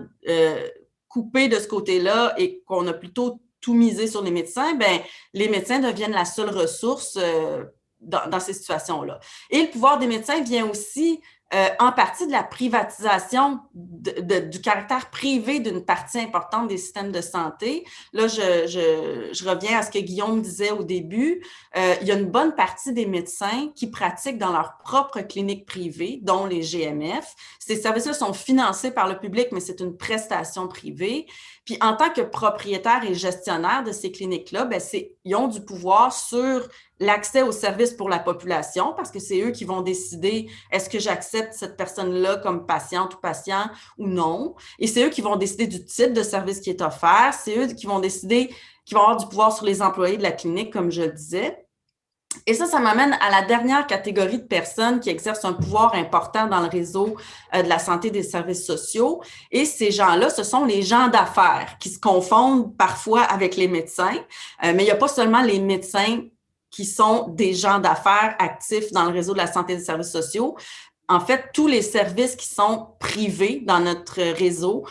coupé de ce côté-là et qu'on a plutôt tout misé sur les médecins, les médecins deviennent la seule ressource dans ces situations-là. Et le pouvoir des médecins vient aussi en partie de la privatisation du caractère privé d'une partie importante des systèmes de santé. Là, je reviens à ce que Guillaume disait au début. Il y a une bonne partie des médecins qui pratiquent dans leur propre clinique privée, dont les GMF. Ces services-là sont financés par le public, mais c'est une prestation privée. Puis, en tant que propriétaire et gestionnaire de ces cliniques-là, ils ont du pouvoir sur l'accès aux services pour la population, parce que c'est eux qui vont décider est-ce que j'accepte cette personne-là comme patiente ou patient ou non. Et c'est eux qui vont décider du type de service qui est offert. C'est eux qui vont décider, qui vont avoir du pouvoir sur les employés de la clinique, comme je le disais. Et ça m'amène à la dernière catégorie de personnes qui exercent un pouvoir important dans le réseau de la santé et des services sociaux. Et ces gens-là, ce sont les gens d'affaires qui se confondent parfois avec les médecins. Mais il n'y a pas seulement les médecins qui sont des gens d'affaires actifs dans le réseau de la santé et des services sociaux. En fait, tous les services qui sont privés dans notre réseau,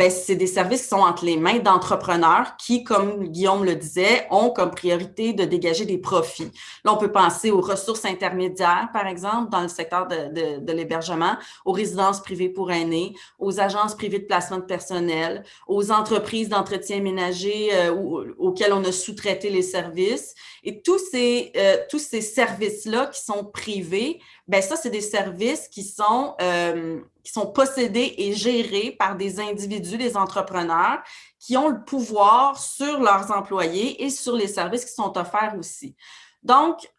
c'est des services qui sont entre les mains d'entrepreneurs qui, comme Guillaume le disait, ont comme priorité de dégager des profits. Là, on peut penser aux ressources intermédiaires, par exemple, dans le secteur de l'hébergement, aux résidences privées pour aînés, aux agences privées de placement de personnel, aux entreprises d'entretien ménager auxquelles on a sous-traité les services. Et tous ces services-là qui sont privés, ça, c'est des services qui sont possédés et gérés par des individus, des entrepreneurs, qui ont le pouvoir sur leurs employés et sur les services qui sont offerts aussi. Donc,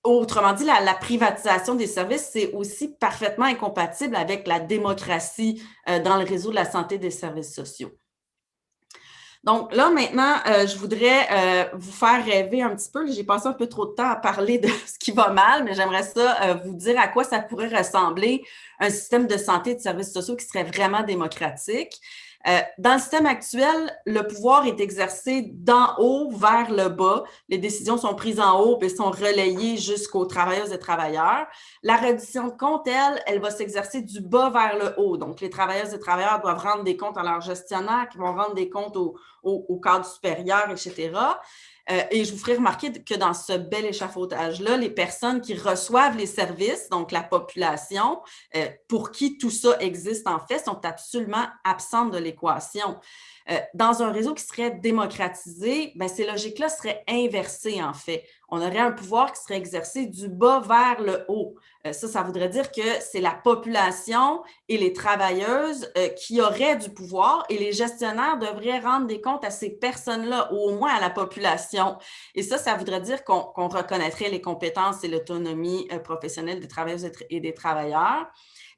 autrement dit, la privatisation des services, c'est aussi parfaitement incompatible avec la démocratie dans le réseau de la santé et des services sociaux. Donc là, maintenant, je voudrais vous faire rêver un petit peu. J'ai passé un peu trop de temps à parler de ce qui va mal, mais j'aimerais ça vous dire à quoi ça pourrait ressembler un système de santé et de services sociaux qui serait vraiment démocratique. Dans le système actuel, le pouvoir est exercé d'en haut vers le bas. Les décisions sont prises en haut et sont relayées jusqu'aux travailleuses et travailleurs. La reddition de comptes, elle va s'exercer du bas vers le haut. Donc, les travailleuses et travailleurs doivent rendre des comptes à leurs gestionnaires, qui vont rendre des comptes au cadre supérieur, etc. Et je vous ferai remarquer que dans ce bel échafaudage-là, les personnes qui reçoivent les services, donc la population, pour qui tout ça existe en fait, sont absolument absentes de l'équation. Dans un réseau qui serait démocratisé, ces logiques-là seraient inversées en fait. On aurait un pouvoir qui serait exercé du bas vers le haut. Ça voudrait dire que c'est la population et les travailleuses qui auraient du pouvoir et les gestionnaires devraient rendre des comptes à ces personnes-là ou au moins à la population. Et ça voudrait dire qu'on reconnaîtrait les compétences et l'autonomie professionnelle des travailleuses et des travailleurs.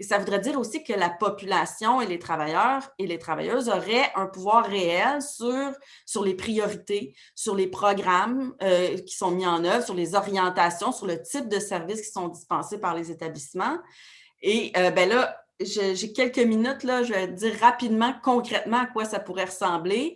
Et ça voudrait dire aussi que la population et les travailleurs et les travailleuses auraient un pouvoir réel sur les priorités, sur les programmes qui sont mis en œuvre, sur les orientations, sur le type de services qui sont dispensés par les établissements. Et là, j'ai quelques minutes, là, je vais dire rapidement, concrètement à quoi ça pourrait ressembler.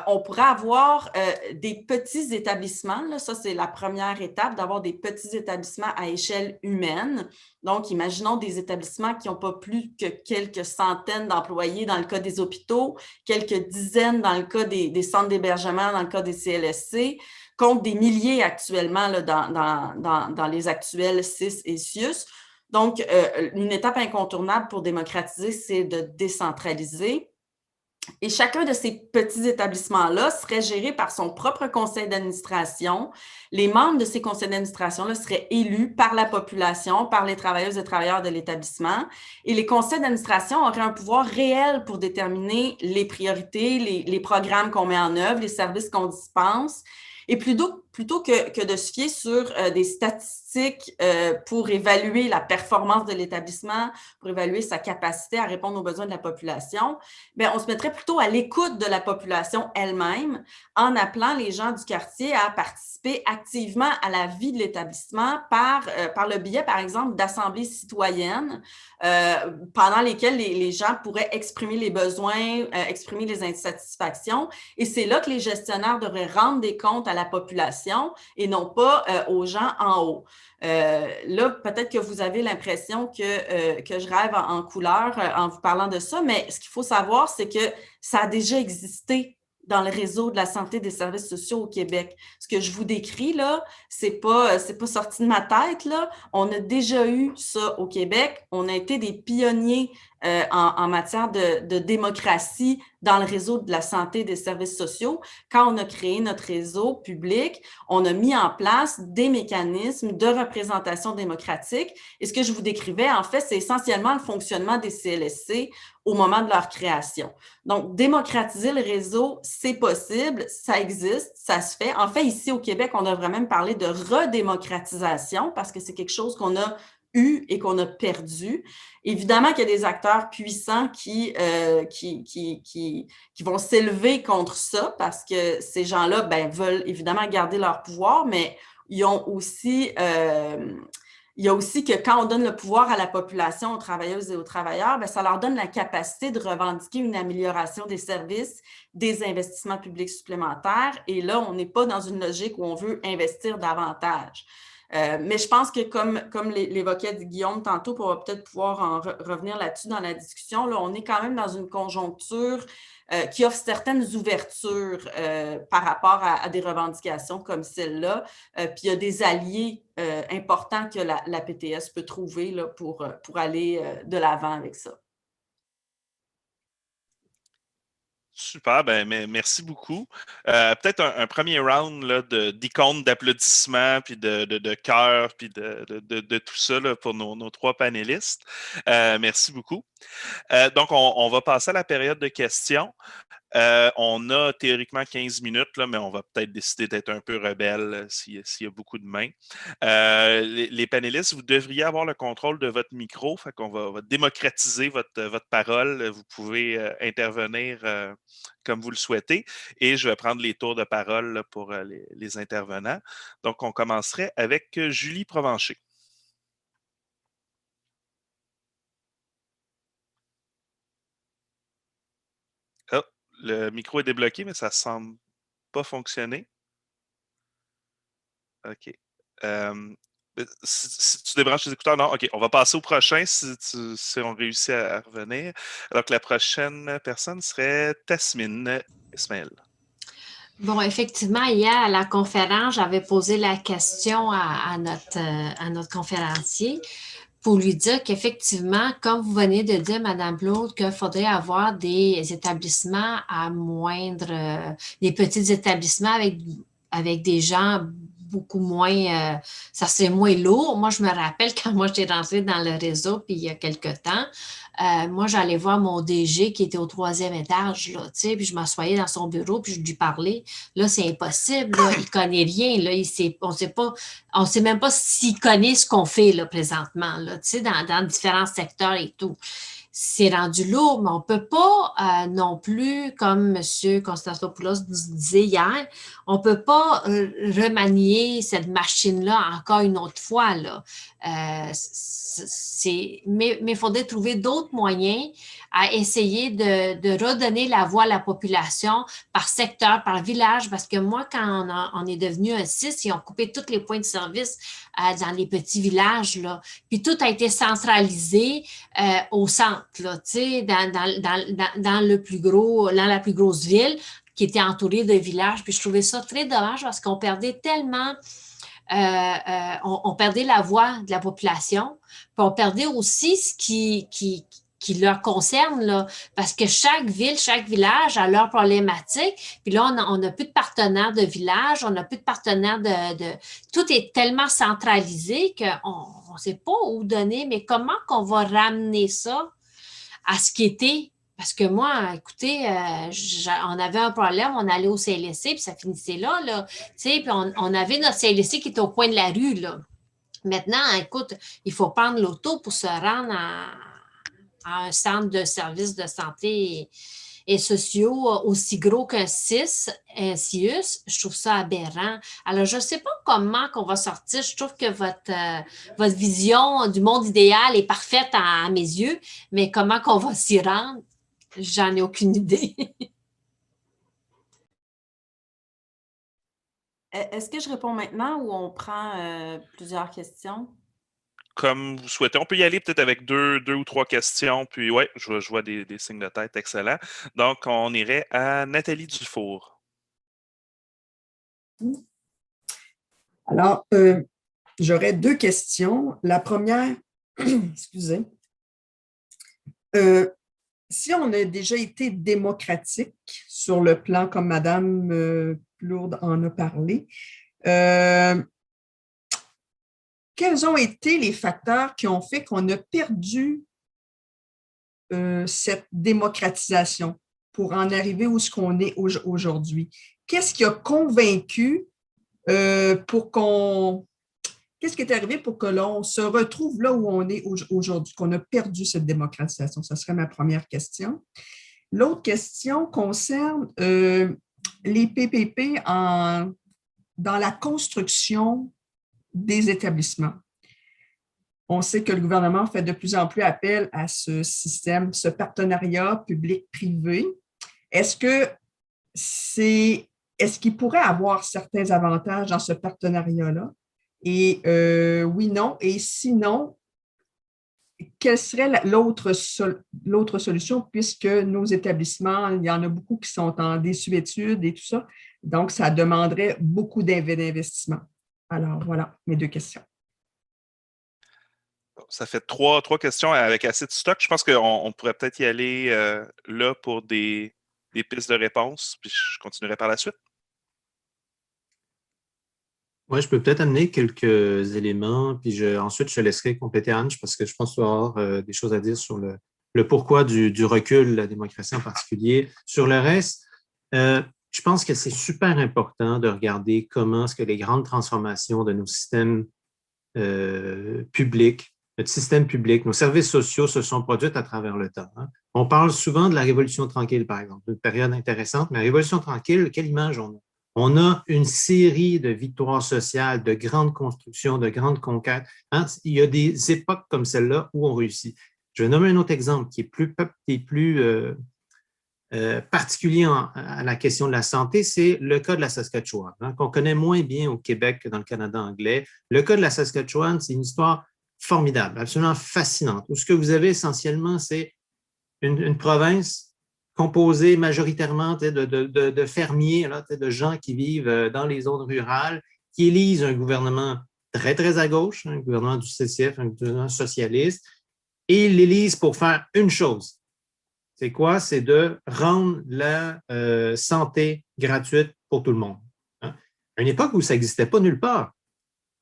On pourrait avoir des petits établissements. Là, ça, c'est la première étape, d'avoir des petits établissements à échelle humaine. Donc, imaginons des établissements qui n'ont pas plus que quelques centaines d'employés dans le cas des hôpitaux, quelques dizaines dans le cas des centres d'hébergement, dans le cas des CLSC, contre des milliers actuellement là, dans les actuels CIS et CIUS. Donc, une étape incontournable pour démocratiser, c'est de décentraliser. Et chacun de ces petits établissements-là serait géré par son propre conseil d'administration. Les membres de ces conseils d'administration-là seraient élus par la population, par les travailleuses et travailleurs de l'établissement. Et les conseils d'administration auraient un pouvoir réel pour déterminer les priorités, les programmes qu'on met en œuvre, les services qu'on dispense. Et plutôt que de se fier sur des statistiques pour évaluer la performance de l'établissement, pour évaluer sa capacité à répondre aux besoins de la population, on se mettrait plutôt à l'écoute de la population elle-même en appelant les gens du quartier à participer activement à la vie de l'établissement par le biais, par exemple, d'assemblées citoyennes pendant lesquelles les gens pourraient exprimer les besoins, exprimer les insatisfactions. Et c'est là que les gestionnaires devraient rendre des comptes à la population et non pas aux gens en haut. Là, peut-être que vous avez l'impression que je rêve en couleur en vous parlant de ça, mais ce qu'il faut savoir, c'est que ça a déjà existé dans le réseau de la santé et des services sociaux au Québec. Ce que je vous décris, là, c'est pas sorti de ma tête, là. On a déjà eu ça au Québec. On a été des pionniers en matière de démocratie dans le réseau de la santé et des services sociaux. Quand on a créé notre réseau public, on a mis en place des mécanismes de représentation démocratique. Et ce que je vous décrivais, en fait, c'est essentiellement le fonctionnement des CLSC au moment de leur création. Donc, démocratiser le réseau, c'est possible, ça existe, ça se fait. En fait, ici au Québec, on devrait même parler de redémocratisation parce que c'est quelque chose qu'on a eu et qu'on a perdu. Évidemment qu'il y a des acteurs puissants qui vont s'élever contre ça parce que ces gens-là veulent évidemment garder leur pouvoir, mais ils ont aussi... il y a aussi que quand on donne le pouvoir à la population, aux travailleuses et aux travailleurs, ça leur donne la capacité de revendiquer une amélioration des services, des investissements publics supplémentaires. Et là, on n'est pas dans une logique où on veut investir davantage. Mais je pense que comme l'évoquait Guillaume tantôt, on va peut-être pouvoir en revenir là-dessus dans la discussion, là, on est quand même dans une conjoncture qui offre certaines ouvertures par rapport à des revendications comme celle-là. Puis il y a des alliés importants que la PTS peut trouver là, pour aller de l'avant avec ça. Super, merci beaucoup. Peut-être un premier round là, d'icônes d'applaudissements, puis de cœur, puis de tout ça là, pour nos trois panélistes. Merci beaucoup. Donc, on va passer à la période de questions. On a théoriquement 15 minutes, là, mais on va peut-être décider d'être un peu rebelle s'il y a beaucoup de mains. Les panélistes, vous devriez avoir le contrôle de votre micro, fait qu'on va démocratiser votre parole. Vous pouvez intervenir comme vous le souhaitez et je vais prendre les tours de parole là, pour les intervenants. Donc, on commencerait avec Julie Provencher. Oh, le micro est débloqué, mais ça ne semble pas fonctionner. OK. Si tu débranches les écouteurs, non, OK. On va passer au prochain si on réussit à revenir. Alors que la prochaine personne serait Tasmine Ismaël. Bon, effectivement, hier à la conférence, j'avais posé la question à notre conférencier pour lui dire qu'effectivement, comme vous venez de dire, Madame Blaude, qu'il faudrait avoir des établissements à moindre, des petits établissements avec des gens beaucoup moins, ça serait moins lourd. Moi, je me rappelle quand moi, j'étais rentrée dans le réseau, puis il y a quelque temps, moi, j'allais voir mon DG qui était au 3e étage, là, tu sais, puis je m'assoyais dans son bureau, puis je lui parlais. Là, c'est impossible, là, il connaît rien, là, on sait même pas s'il connaît ce qu'on fait, là, présentement, là, tu sais, dans différents secteurs et tout. C'est rendu lourd, mais on ne peut pas non plus, comme M. Constantopoulos nous disait hier, on ne peut pas remanier cette machine-là encore une autre fois, là. Mais il faudrait trouver d'autres moyens à essayer de redonner la voix à la population par secteur, par village, parce que moi, quand on est devenu un 6, ils ont coupé tous les points de service dans les petits villages, là. Puis tout a été centralisé au centre, là, tu sais, dans la plus grosse ville qui était entourée de villages. Puis je trouvais ça très dommage parce qu'on perdait tellement... on perdait la voix de la population, puis on perdait aussi ce qui leur concerne, là, parce que chaque ville, chaque village a leur problématique, puis là, on n'a plus de partenaires de village, on n'a plus de partenaires Tout est tellement centralisé qu'on ne sait pas où donner, mais comment qu'on va ramener ça à ce qui était... Parce que moi, écoutez, on avait un problème, on allait au CLSC, puis ça finissait là, tu sais, puis on avait notre CLSC qui était au coin de la rue, là. Maintenant, écoute, il faut prendre l'auto pour se rendre à un centre de services de santé et sociaux aussi gros qu'un CIUS. Je trouve ça aberrant. Alors, je ne sais pas comment qu'on va sortir. Je trouve que votre vision du monde idéal est parfaite à mes yeux, mais comment qu'on va s'y rendre? J'en ai aucune idée. Est-ce que je réponds maintenant ou on prend plusieurs questions? comme vous souhaitez. On peut y aller peut-être avec deux ou trois questions. Puis, ouais, je vois des signes de tête. Excellent. Donc, on irait à Nathalie Dufour. Alors, j'aurais 2 questions. La première, excusez, si on a déjà été démocratique sur le plan, comme Mme Plourde en a parlé, quels ont été les facteurs qui ont fait qu'on a perdu cette démocratisation pour en arriver où ce qu'on est aujourd'hui? Qu'est-ce qui a convaincu qu'est-ce qui est arrivé pour que l'on se retrouve là où on est aujourd'hui, qu'on a perdu cette démocratisation? Ce serait ma première question. L'autre question concerne les PPP dans la construction des établissements. On sait que le gouvernement fait de plus en plus appel à ce système, ce partenariat public-privé. Est-ce qu'il pourrait avoir certains avantages dans ce partenariat-là? Et oui, non. Et sinon, quelle serait l'autre solution, puisque nos établissements, il y en a beaucoup qui sont en désuétude et tout ça. Donc, ça demanderait beaucoup d'investissement. Alors, voilà mes 2 questions. Ça fait trois questions avec assez de stock. Je pense qu'on pourrait peut-être y aller là pour des pistes de réponse, puis je continuerai par la suite. Oui, je peux peut-être amener quelques éléments, puis ensuite, je te laisserai compléter, Anne, parce que je pense qu'il va y avoir des choses à dire sur le pourquoi du recul de la démocratie en particulier. Sur le reste, je pense que c'est super important de regarder comment est-ce que les grandes transformations de nos systèmes publics, notre système public, nos services sociaux se sont produites à travers le temps. Hein. On parle souvent de la Révolution tranquille, par exemple, une période intéressante, mais la Révolution tranquille, quelle image on a? On a une série de victoires sociales, de grandes constructions, de grandes conquêtes. Hein? Il y a des époques comme celle-là où on réussit. Je vais nommer un autre exemple qui est plus particulier à la question de la santé, c'est le cas de la Saskatchewan, hein, qu'on connaît moins bien au Québec que dans le Canada anglais. Le cas de la Saskatchewan, c'est une histoire formidable, absolument fascinante, où ce que vous avez essentiellement, c'est une province composée majoritairement de fermiers, là, de gens qui vivent dans les zones rurales, qui élisent un gouvernement très, très à gauche, un gouvernement du CCF, un gouvernement socialiste, et ils l'élisent pour faire une chose. C'est quoi? C'est de rendre la santé gratuite pour tout le monde. Hein? À une époque où ça n'existait pas nulle part.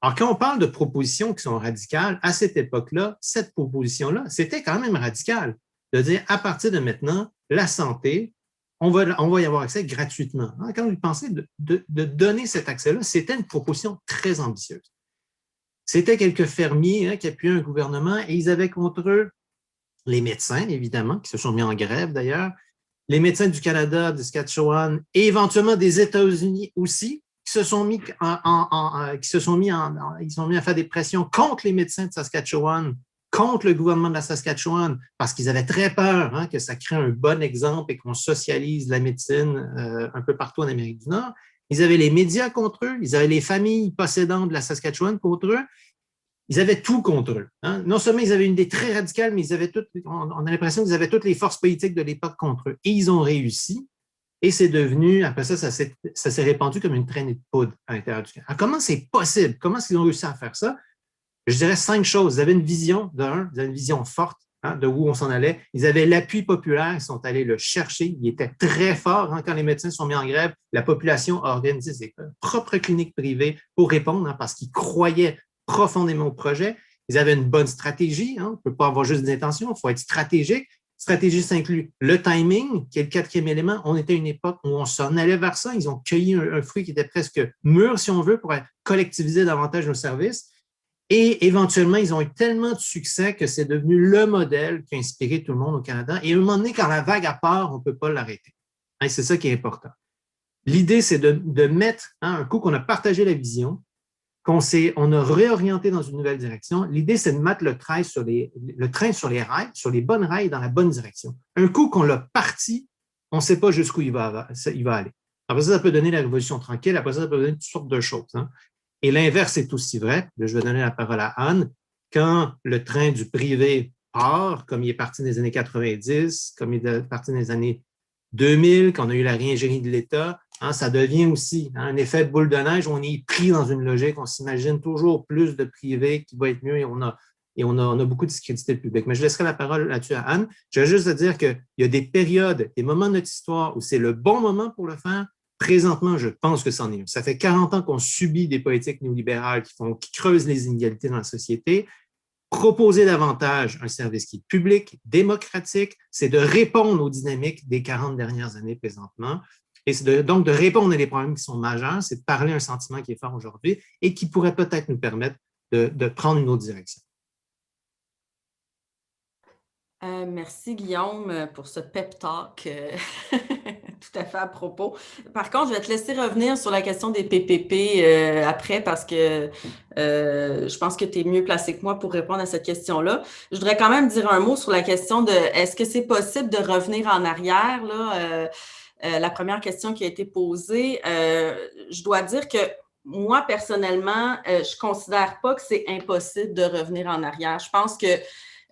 Alors, quand on parle de propositions qui sont radicales, à cette époque-là, cette proposition-là, c'était quand même radical. De dire, à partir de maintenant, la santé, on va y avoir accès gratuitement. Hein? Quand vous pensez de donner cet accès-là, c'était une proposition très ambitieuse. C'était quelques fermiers qui appuyaient un gouvernement et ils avaient contre eux les médecins, évidemment, qui se sont mis en grève d'ailleurs, les médecins du Canada, du Saskatchewan et éventuellement des États-Unis aussi, qui se sont mis à faire des pressions contre les médecins de Saskatchewan, contre le gouvernement de la Saskatchewan, parce qu'ils avaient très peur que ça crée un bon exemple et qu'on socialise la médecine un peu partout en Amérique du Nord. Ils avaient les médias contre eux, ils avaient les familles possédantes de la Saskatchewan contre eux. Ils avaient tout contre eux. Hein. Non seulement ils avaient une idée très radicale, mais on a l'impression qu'ils avaient toutes les forces politiques de l'époque contre eux. Et ils ont réussi. Et c'est devenu, après ça s'est répandu comme une traînée de poudre à l'intérieur du Canada. Alors, comment c'est possible? Comment est-ce qu'ils ont réussi à faire ça? Je dirais 5 choses. Ils avaient une vision, ils avaient une vision forte de où on s'en allait. Ils avaient l'appui populaire, ils sont allés le chercher. Il était très fort quand les médecins sont mis en grève. La population a organisé ses propres cliniques privées pour répondre parce qu'ils croyaient profondément au projet. Ils avaient une bonne stratégie. On ne peut pas avoir juste des intentions, il faut être stratégique. Stratégie, ça inclut le timing, qui est le 4e élément. On était à une époque où on s'en allait vers ça. Ils ont cueilli un fruit qui était presque mûr, si on veut, pour collectiviser davantage nos services. Et éventuellement, ils ont eu tellement de succès que c'est devenu le modèle qui a inspiré tout le monde au Canada. Et à un moment donné, quand la vague part, on ne peut pas l'arrêter. C'est ça qui est important. L'idée, c'est de mettre, un coup qu'on a partagé la vision, on a réorienté dans une nouvelle direction. L'idée, c'est de mettre le train sur les rails, sur les bonnes rails, dans la bonne direction. Un coup qu'on l'a parti, on ne sait pas jusqu'où il va aller. Après ça peut donner la révolution tranquille. Après ça peut donner toutes sortes de choses. Hein. Et l'inverse est aussi vrai. Là, je vais donner la parole à Anne. quand le train du privé part, comme il est parti dans les années 90, comme il est parti dans les années 2000, quand on a eu la réingénierie de l'État, ça devient aussi un effet de boule de neige où on est pris dans une logique, on s'imagine toujours plus de privé qui va être mieux et on a beaucoup discrédité le public. Mais je laisserai la parole là-dessus à Anne. Je vais juste dire qu'il y a des périodes, des moments de notre histoire où c'est le bon moment pour le faire. Présentement, je pense que c'en est un. Ça fait 40 ans qu'on subit des politiques néolibérales qui creusent les inégalités dans la société. Proposer davantage un service qui est public, démocratique, c'est de répondre aux dynamiques des 40 dernières années présentement. Et c'est donc de répondre à des problèmes qui sont majeurs, c'est de parler un sentiment qui est fort aujourd'hui et qui pourrait peut-être nous permettre de prendre une autre direction. Merci Guillaume pour ce pep talk tout à fait à propos. Par contre, je vais te laisser revenir sur la question des PPP après parce que je pense que tu es mieux placé que moi pour répondre à cette question-là. Je voudrais quand même dire un mot sur la question de est-ce que c'est possible de revenir en arrière là, la première question qui a été posée. Je dois dire que moi, personnellement, je ne considère pas que c'est impossible de revenir en arrière. Je pense que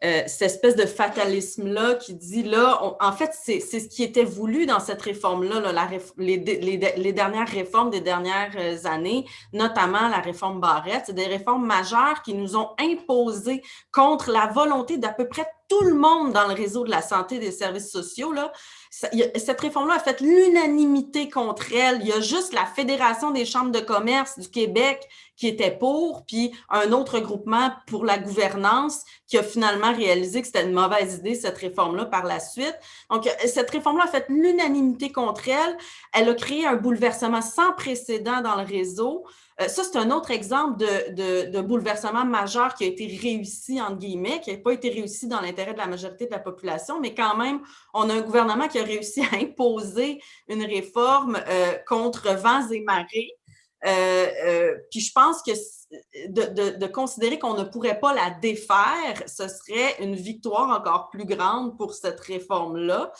cette espèce de fatalisme-là qui dit là, en fait, c'est ce qui était voulu dans cette réforme-là, là, les dernières réformes des dernières années, notamment la réforme Barrette, c'est des réformes majeures qui nous ont imposé contre la volonté d'à peu près tout le monde dans le réseau de la santé et des services sociaux. Là. Cette réforme-là a fait l'unanimité contre elle. Il y a juste la Fédération des chambres de commerce du Québec qui était pour, puis un autre groupement pour la gouvernance qui a finalement réalisé que c'était une mauvaise idée, cette réforme-là, par la suite. Donc, cette réforme-là a fait l'unanimité contre elle. Elle a créé un bouleversement sans précédent dans le réseau. Ça, c'est un autre exemple de bouleversement majeur qui a été réussi, entre guillemets, qui n'a pas été réussi dans l'intérêt de la majorité de la population, mais quand même, on a un gouvernement qui a réussi à imposer une réforme contre vents et marées. Puis je pense que de considérer qu'on ne pourrait pas la défaire, ce serait une victoire encore plus grande pour cette réforme-là.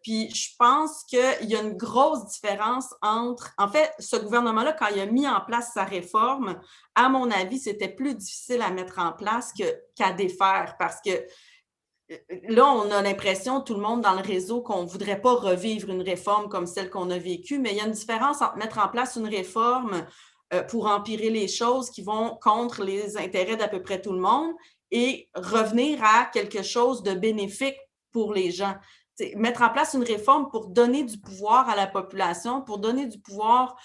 Puis je pense qu'il y a une grosse différence entre... En fait, ce gouvernement-là, quand il a mis en place sa réforme, à mon avis, c'était plus difficile à mettre en place qu'à défaire parce que là, on a l'impression, tout le monde dans le réseau, qu'on ne voudrait pas revivre une réforme comme celle qu'on a vécue, mais il y a une différence entre mettre en place une réforme pour empirer les choses qui vont contre les intérêts d'à peu près tout le monde et revenir à quelque chose de bénéfique pour les gens. T'sais, mettre en place une réforme pour donner du pouvoir à la population, pour donner du pouvoir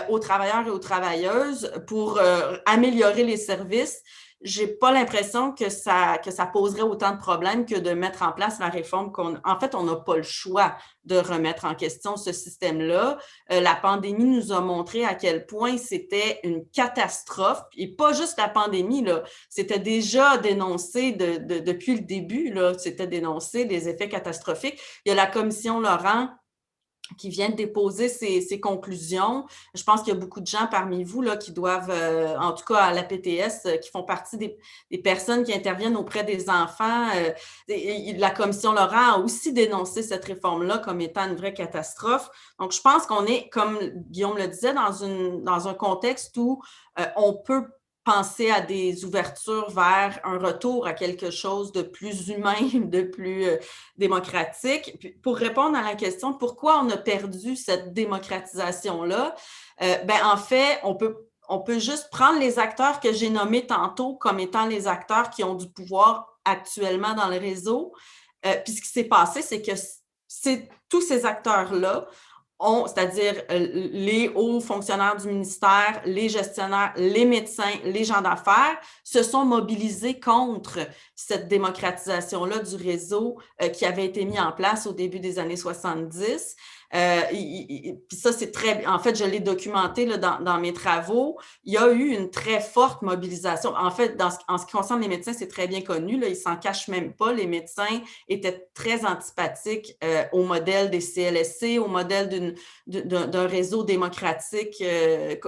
aux travailleurs et aux travailleuses, pour améliorer les services. J'ai pas l'impression que ça poserait autant de problèmes que de mettre en place la réforme En fait, on n'a pas le choix de remettre en question ce système-là. La pandémie nous a montré à quel point c'était une catastrophe. Et pas juste la pandémie, là. C'était déjà dénoncé depuis le début, là. C'était dénoncé des effets catastrophiques. Il y a la commission Laurent qui vient de déposer ses conclusions. Je pense qu'il y a beaucoup de gens parmi vous là, qui doivent, en tout cas à la PTS, qui font partie des personnes qui interviennent auprès des enfants. La commission Laurent a aussi dénoncé cette réforme-là comme étant une vraie catastrophe. Donc, je pense qu'on est, comme Guillaume le disait, dans un contexte où on peut penser à des ouvertures vers un retour à quelque chose de plus humain, de plus démocratique. Puis pour répondre à la question pourquoi on a perdu cette démocratisation-là, en fait, on peut juste prendre les acteurs que j'ai nommés tantôt comme étant les acteurs qui ont du pouvoir actuellement dans le réseau. Puis ce qui s'est passé, c'est que tous ces acteurs-là c'est-à-dire les hauts fonctionnaires du ministère, les gestionnaires, les médecins, les gens d'affaires, se sont mobilisés contre cette démocratisation-là du réseau qui avait été mis en place au début des années 70. Puis ça, c'est très... En fait, je l'ai documenté là, dans mes travaux. Il y a eu une très forte mobilisation. En fait, en ce qui concerne les médecins, c'est très bien connu. Là, ils ne s'en cachent même pas. Les médecins étaient très antipathiques au modèle des CLSC, au modèle d'un réseau démocratique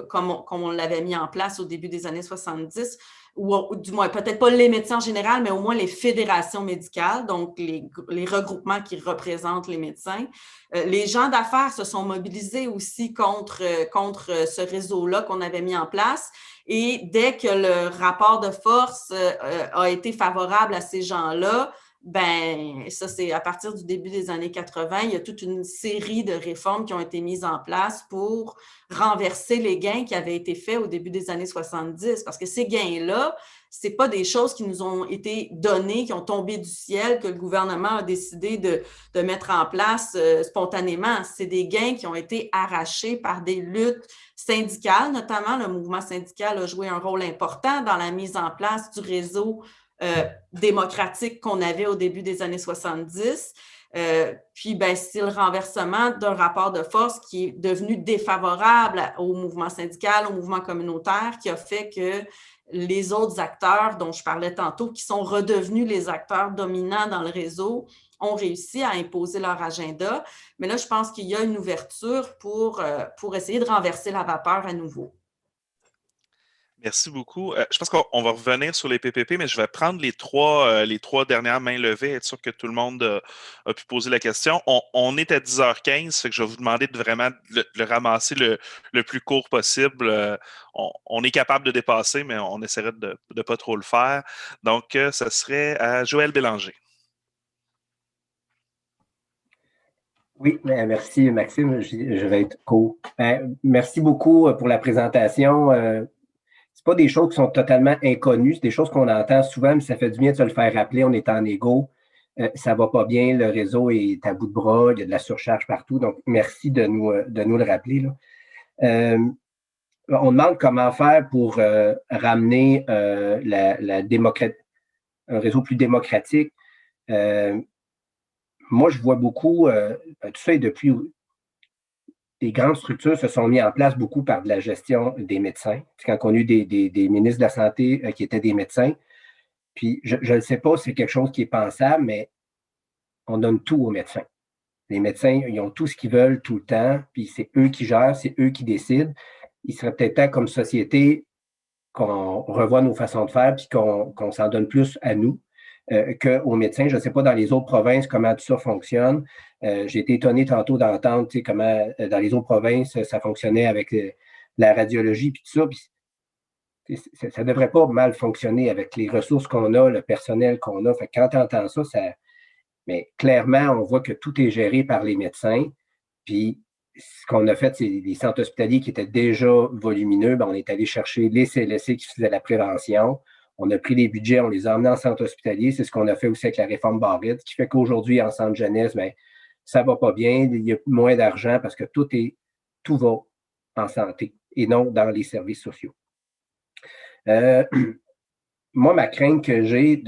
comme on l'avait mis en place au début des années 70, ou du moins peut-être pas les médecins en général, mais au moins les fédérations médicales, donc les regroupements qui représentent les médecins. Les gens d'affaires se sont mobilisés aussi contre ce réseau-là qu'on avait mis en place. Et dès que le rapport de force a été favorable à ces gens-là, ben ça, c'est à partir du début des années 80, il y a toute une série de réformes qui ont été mises en place pour renverser les gains qui avaient été faits au début des années 70. Parce que ces gains-là, ce n'est pas des choses qui nous ont été données, qui ont tombé du ciel, que le gouvernement a décidé de mettre en place spontanément. C'est des gains qui ont été arrachés par des luttes syndicales, notamment le mouvement syndical a joué un rôle important dans la mise en place du réseau démocratique qu'on avait au début des années 70. Puis, ben, c'est le renversement d'un rapport de force qui est devenu défavorable au mouvement syndical, au mouvement communautaire, qui a fait que les autres acteurs dont je parlais tantôt, qui sont redevenus les acteurs dominants dans le réseau, ont réussi à imposer leur agenda. Mais là, je pense qu'il y a une ouverture pour essayer de renverser la vapeur à nouveau. Merci beaucoup. Je pense qu'on va revenir sur les PPP, mais je vais prendre les trois dernières mains levées, être sûr que tout le monde a pu poser la question. On est à 10h15, fait que je vais vous demander de vraiment le ramasser le plus court possible. On est capable de dépasser, mais on essaierait de ne pas trop le faire. Donc, ça serait à Joël Bélanger. Oui, merci Maxime, je vais être court. Merci beaucoup pour la présentation. C'est pas des choses qui sont totalement inconnues, c'est des choses qu'on entend souvent, mais ça fait du bien de se le faire rappeler. On est en égo, ça va pas bien, le réseau est à bout de bras, il y a de la surcharge partout. Donc, merci de nous le rappeler, là. On demande comment faire pour ramener un réseau plus démocratique. Moi, je vois beaucoup, tout ça est depuis les grandes structures se sont mises en place beaucoup par de la gestion des médecins. C'est quand on a eu des ministres de la Santé qui étaient des médecins. Puis, je ne sais pas si c'est quelque chose qui est pensable, mais on donne tout aux médecins. Les médecins, ils ont tout ce qu'ils veulent tout le temps, puis c'est eux qui gèrent, c'est eux qui décident. Il serait peut-être temps, comme société, qu'on revoie nos façons de faire, puis qu'on s'en donne plus à nous qu'aux médecins. Je ne sais pas dans les autres provinces comment tout ça fonctionne. J'ai été étonné tantôt d'entendre comment dans les autres provinces ça fonctionnait avec la radiologie puis tout ça. Puis, ça ne devrait pas mal fonctionner avec les ressources qu'on a, le personnel qu'on a. Fait que quand tu entends ça, mais clairement, on voit que tout est géré par les médecins. Puis ce qu'on a fait, c'est des centres hospitaliers qui étaient déjà volumineux. Ben, on est allé chercher les CLSC qui faisaient la prévention. On a pris les budgets, on les a emmenés en centre hospitalier. C'est ce qu'on a fait aussi avec la réforme Barrette, qui fait qu'aujourd'hui, en centre jeunesse, bien, ça ne va pas bien. Il y a moins d'argent parce que tout va en santé et non dans les services sociaux. Moi, ma crainte que j'ai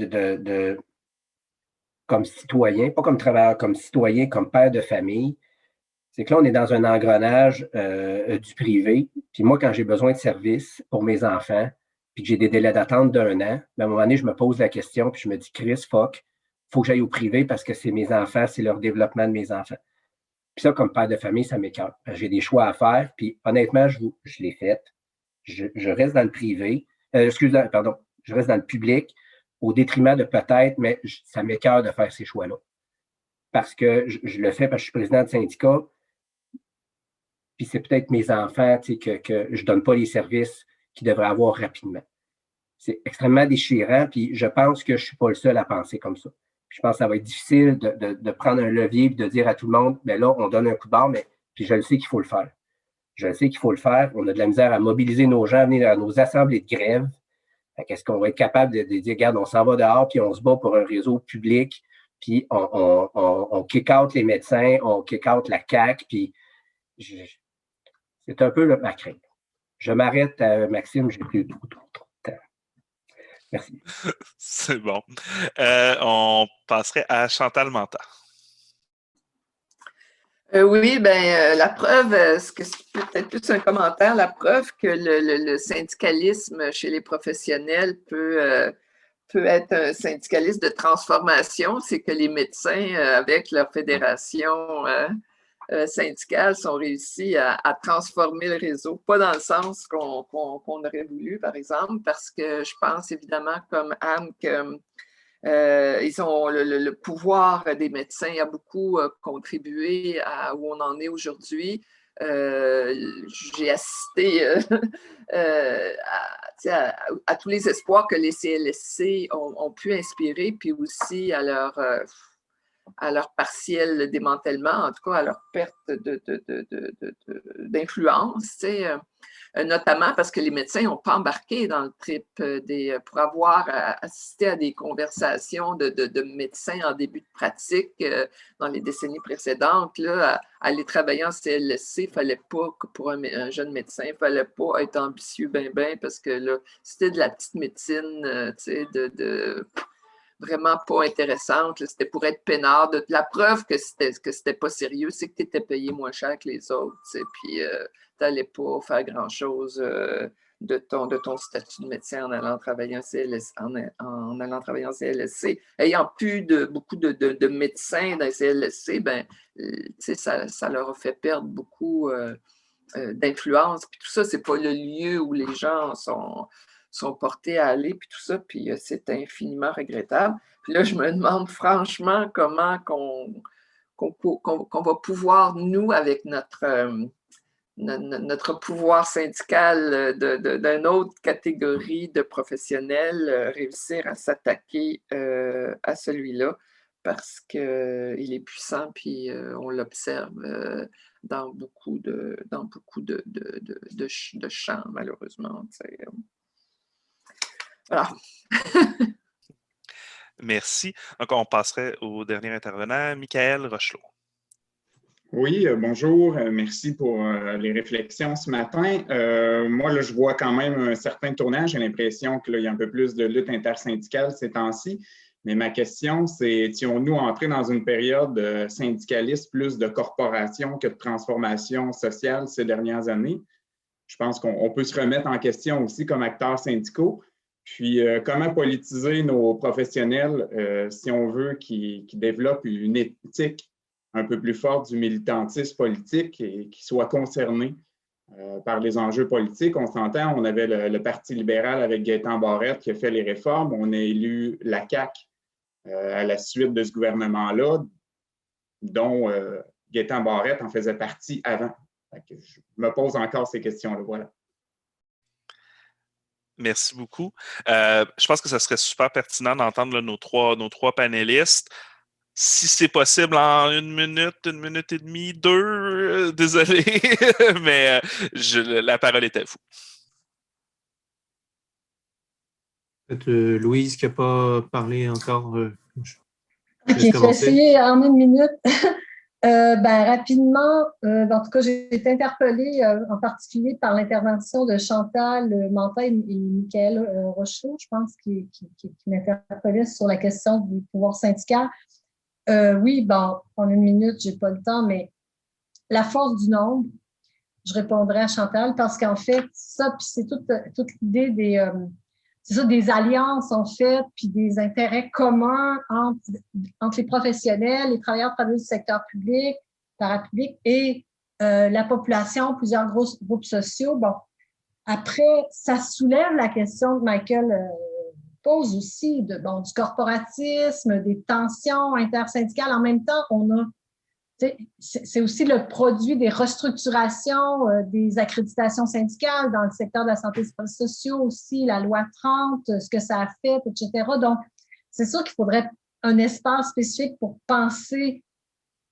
comme citoyen, pas comme travailleur, comme citoyen, comme père de famille, c'est que là, on est dans un engrenage du privé. Puis moi, quand j'ai besoin de services pour mes enfants, puis que j'ai des délais d'attente d'1 an, ben à un moment donné, je me pose la question, puis je me dis, Chris, fuck, il faut que j'aille au privé parce que c'est mes enfants, c'est leur développement de mes enfants. Puis ça, comme père de famille, ça m'écoeure. J'ai des choix à faire, puis honnêtement, je l'ai fait. Je reste dans le privé, je reste dans le public au détriment de peut-être, mais ça m'écoeure de faire ces choix-là. Parce que je le fais parce que je suis président de syndicat, puis c'est peut-être mes enfants que je ne donne pas les services qu'ils devraient avoir rapidement. C'est extrêmement déchirant, puis je pense que je ne suis pas le seul à penser comme ça. Puis je pense que ça va être difficile de prendre un levier et de dire à tout le monde, bien là, on donne un coup de barre, mais puis je le sais qu'il faut le faire. Je le sais qu'il faut le faire. On a de la misère à mobiliser nos gens, à venir à nos assemblées de grève. Est-ce qu'on va être capable de dire, regarde, on s'en va dehors, puis on se bat pour un réseau public, puis on kick-out les médecins, on kick-out la CAQ, puis c'est un peu ma crainte. Je m'arrête, Maxime, j'ai plus trop de temps. Merci. C'est bon. On passerait à Chantal Manta. Oui, bien, la preuve, c'est peut-être plus un commentaire, la preuve que le syndicalisme chez les professionnels peut être un syndicalisme de transformation, c'est que les médecins, avec leur fédération syndicales ont réussi à transformer le réseau. Pas dans le sens qu'on aurait voulu, par exemple, parce que je pense évidemment, comme Anne, que ils ont le pouvoir des médecins a beaucoup contribué à où on en est aujourd'hui. J'ai assisté à tous les espoirs que les CLSC ont pu inspirer, puis aussi à leur partiel démantèlement, en tout cas à leur perte d'influence, notamment parce que les médecins n'ont pas embarqué dans le trip pour avoir assisté à des conversations de médecins en début de pratique dans les décennies précédentes. Là, aller travailler en CLSC, il ne fallait pas, pour un jeune médecin, il ne fallait pas être ambitieux parce que là, c'était de la petite médecine, vraiment pas intéressante. C'était pour être peinard. La preuve que c'était pas sérieux, c'est que tu étais payé moins cher que les autres. Puis tu n'allais pas faire grand-chose de ton statut de médecin en allant travailler en CLSC. Ayant plus beaucoup de médecins dans les CLSC, ça leur a fait perdre beaucoup d'influence. Puis tout ça, c'est pas le lieu où les gens sont portés à aller, puis tout ça, puis c'est infiniment regrettable. Puis là, je me demande franchement comment qu'on va pouvoir, nous, avec notre pouvoir syndical d'une autre catégorie de professionnels, réussir à s'attaquer à celui-là, parce qu'il est puissant, puis on l'observe dans beaucoup de champs, malheureusement. Voilà. Merci. Donc, on passerait au dernier intervenant, Michael Rochelot. Oui, bonjour. Merci pour les réflexions ce matin. Moi, là, je vois quand même un certain tournage. J'ai l'impression qu'il y a un peu plus de lutte intersyndicale ces temps-ci. Mais ma question, c'est, étions-nous entrés dans une période syndicaliste plus de corporation que de transformation sociale ces dernières années? Je pense qu'on peut se remettre en question aussi comme acteurs syndicaux. Puis, comment politiser nos professionnels, si on veut, qui développent une éthique un peu plus forte du militantisme politique et qui soient concernés par les enjeux politiques. On s'entend, on avait le Parti libéral avec Gaétan Barrette qui a fait les réformes. On a élu la CAQ à la suite de ce gouvernement-là, dont Gaétan Barrette en faisait partie avant. Je me pose encore ces questions-là. Voilà. Merci beaucoup. Je pense que ça serait super pertinent d'entendre nos trois panélistes. Si c'est possible en 1 minute, 1 minute et demie, 2, désolé, mais la parole est à vous. Peut-être Louise qui n'a pas parlé encore. OK, je vais essayer en 1 minute. Rapidement, en tout cas, j'ai été interpellée en particulier par l'intervention de Chantal Mantin et Michael Rochelot, je pense, qui m'interpellaient sur la question du pouvoir syndical. Oui, en 1 minute, je n'ai pas le temps, mais la force du nombre, je répondrai à Chantal, parce qu'en fait, ça, puis c'est toute l'idée des alliances, en fait, puis des intérêts communs entre les professionnels, les travailleurs du secteur public, parapublic et la population, plusieurs groupes sociaux. Bon, après, ça soulève la question que Michael pose aussi du corporatisme, des tensions intersyndicales. En même temps, c'est aussi le produit des restructurations, des accréditations syndicales dans le secteur de la santé et des services sociaux aussi, la loi 30, ce que ça a fait, etc. Donc, c'est sûr qu'il faudrait un espace spécifique pour penser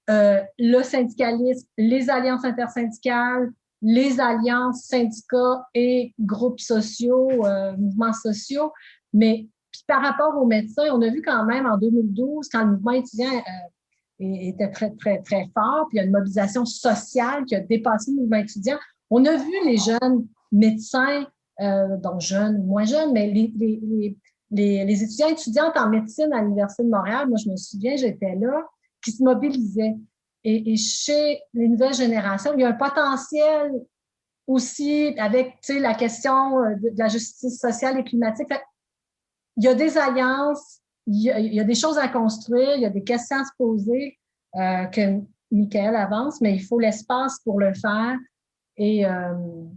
le syndicalisme, les alliances intersyndicales, les alliances syndicats et groupes sociaux, mouvements sociaux. Mais puis par rapport aux médecins, on a vu quand même en 2012, quand le mouvement étudiant était très, très, très fort, puis il y a une mobilisation sociale qui a dépassé le mouvement étudiant, on a vu les jeunes médecins, donc jeunes ou moins jeunes, mais les étudiantes en médecine à l'Université de Montréal, moi je me souviens, j'étais là, qui se mobilisaient. Et chez les nouvelles générations, il y a un potentiel aussi avec la question de la justice sociale et climatique. Il y a des alliances, il y a des choses à construire, il y a des questions à se poser que Michael avance, mais il faut l'espace pour le faire. Et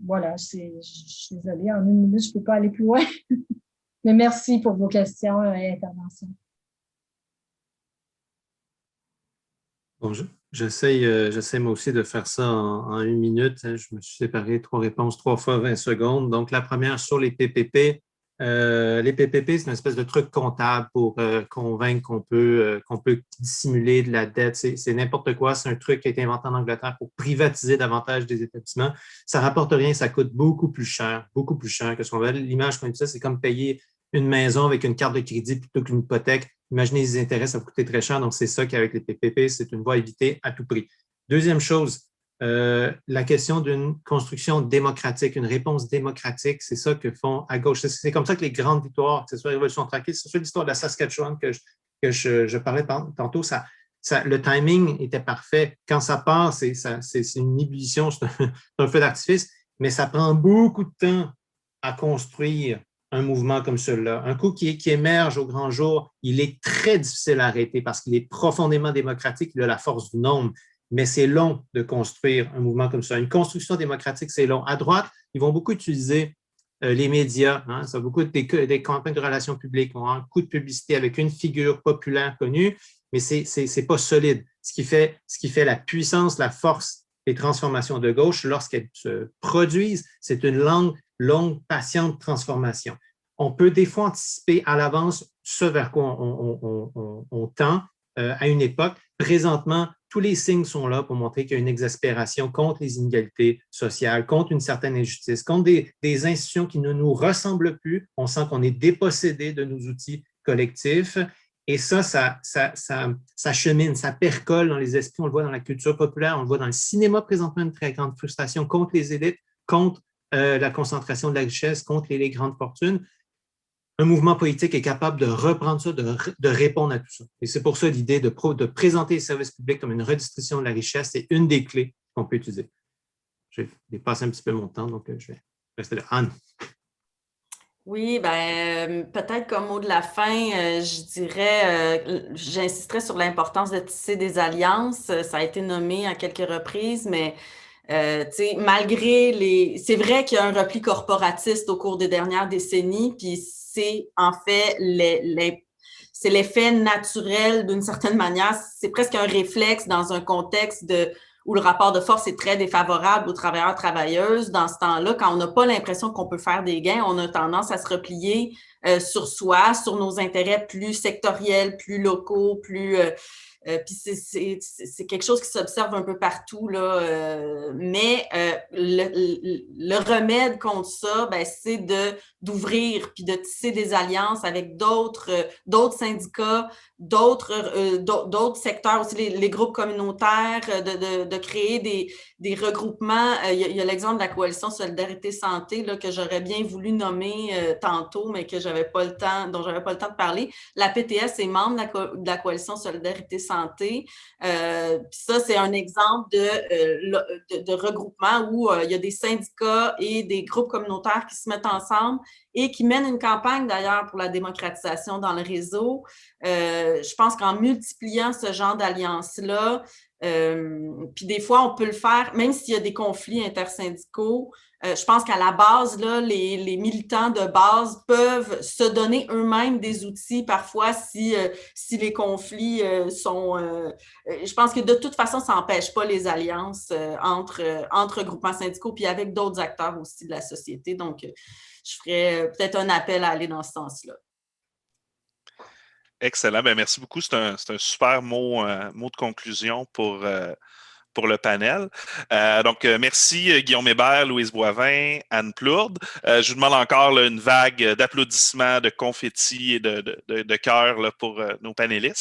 voilà, je suis désolée, en 1 minute, je ne peux pas aller plus loin. Mais merci pour vos questions et interventions. Bon, j'essaie moi aussi de faire ça en 1 minute. Je me suis séparé 3 réponses, 3 fois 20 secondes. Donc, la première sur les PPP. Les PPP, c'est une espèce de truc comptable pour convaincre qu'on peut dissimuler de la dette. C'est n'importe quoi. C'est un truc qui a été inventé en Angleterre pour privatiser davantage des établissements. Ça ne rapporte rien, ça coûte beaucoup plus cher que ce qu'on veut. L'image qu'on utilise, c'est comme payer une maison avec une carte de crédit plutôt qu'une hypothèque. Imaginez les intérêts, ça va coûter très cher. Donc, c'est ça qu'avec les PPP, c'est une voie à éviter à tout prix. Deuxième chose, la question d'une construction démocratique, une réponse démocratique, c'est ça que font à gauche. C'est comme ça que les grandes victoires, que ce soit la Révolution tranquille, que ce soit l'histoire de la Saskatchewan que je parlais tantôt, le timing était parfait. Quand ça part, c'est une ébullition, c'est un feu d'artifice, mais ça prend beaucoup de temps à construire un mouvement comme celui-là. Un coup qui émerge au grand jour, il est très difficile à arrêter parce qu'il est profondément démocratique, il a la force du nombre. Mais c'est long de construire un mouvement comme ça. Une construction démocratique, c'est long. À droite, ils vont beaucoup utiliser les médias. Hein, ça va beaucoup des campagnes de relations publiques, vont avoir un coup de publicité avec une figure populaire connue, mais c'est pas solide. Ce qui fait la puissance, la force des transformations de gauche, lorsqu'elles se produisent, c'est une longue, patiente transformation. On peut des fois anticiper à l'avance ce vers quoi on tend à une époque. Présentement, tous les signes sont là pour montrer qu'il y a une exaspération contre les inégalités sociales, contre une certaine injustice, contre des institutions qui ne nous ressemblent plus. On sent qu'on est dépossédé de nos outils collectifs. Et ça chemine, ça percole dans les esprits. On le voit dans la culture populaire, on le voit dans le cinéma présentement, une très grande frustration contre les élites, contre la concentration de la richesse, contre les grandes fortunes. Un mouvement politique est capable de reprendre ça, de répondre à tout ça. Et c'est pour ça l'idée de présenter les services publics comme une redistribution de la richesse, c'est une des clés qu'on peut utiliser. J'ai dépassé un petit peu mon temps, donc je vais rester là. Anne. Oui, peut-être comme mot de la fin, je dirais, j'insisterai sur l'importance de tisser des alliances. Ça a été nommé à quelques reprises, mais malgré c'est vrai qu'il y a un repli corporatiste au cours des dernières décennies, puis c'est en fait c'est l'effet naturel d'une certaine manière. C'est presque un réflexe dans un contexte où le rapport de force est très défavorable aux travailleurs, travailleuses. Dans ce temps-là, quand on n'a pas l'impression qu'on peut faire des gains, on a tendance à se replier sur soi, sur nos intérêts plus sectoriels, plus locaux, plus... puis c'est quelque chose qui s'observe un peu partout, là. Mais le remède contre ça, c'est d'ouvrir puis de tisser des alliances avec d'autres syndicats, d'autres secteurs aussi, les groupes communautaires, de créer des regroupements. Il y a l'exemple de la coalition Solidarité Santé là, que j'aurais bien voulu nommer tantôt, mais que dont j'avais pas le temps de parler. La PTS est membre de la coalition Solidarité Santé. Puis ça, c'est un exemple de regroupement où il y a des syndicats et des groupes communautaires qui se mettent ensemble et qui mènent une campagne d'ailleurs pour la démocratisation dans le réseau. Je pense qu'en multipliant ce genre d'alliances-là, puis des fois, on peut le faire, même s'il y a des conflits intersyndicaux. Je pense qu'à la base, là, les militants de base peuvent se donner eux-mêmes des outils parfois si les conflits sont... je pense que de toute façon, ça n'empêche pas les alliances entre groupements syndicaux puis avec d'autres acteurs aussi de la société. Donc, je ferais peut-être un appel à aller dans ce sens-là. Excellent. Merci beaucoup. C'est un super mot de conclusion pour le panel. Donc, merci Guillaume Hébert, Louise Boivin, Anne Plourde. Je vous demande encore une vague d'applaudissements, de confettis et de cœurs pour nos panélistes.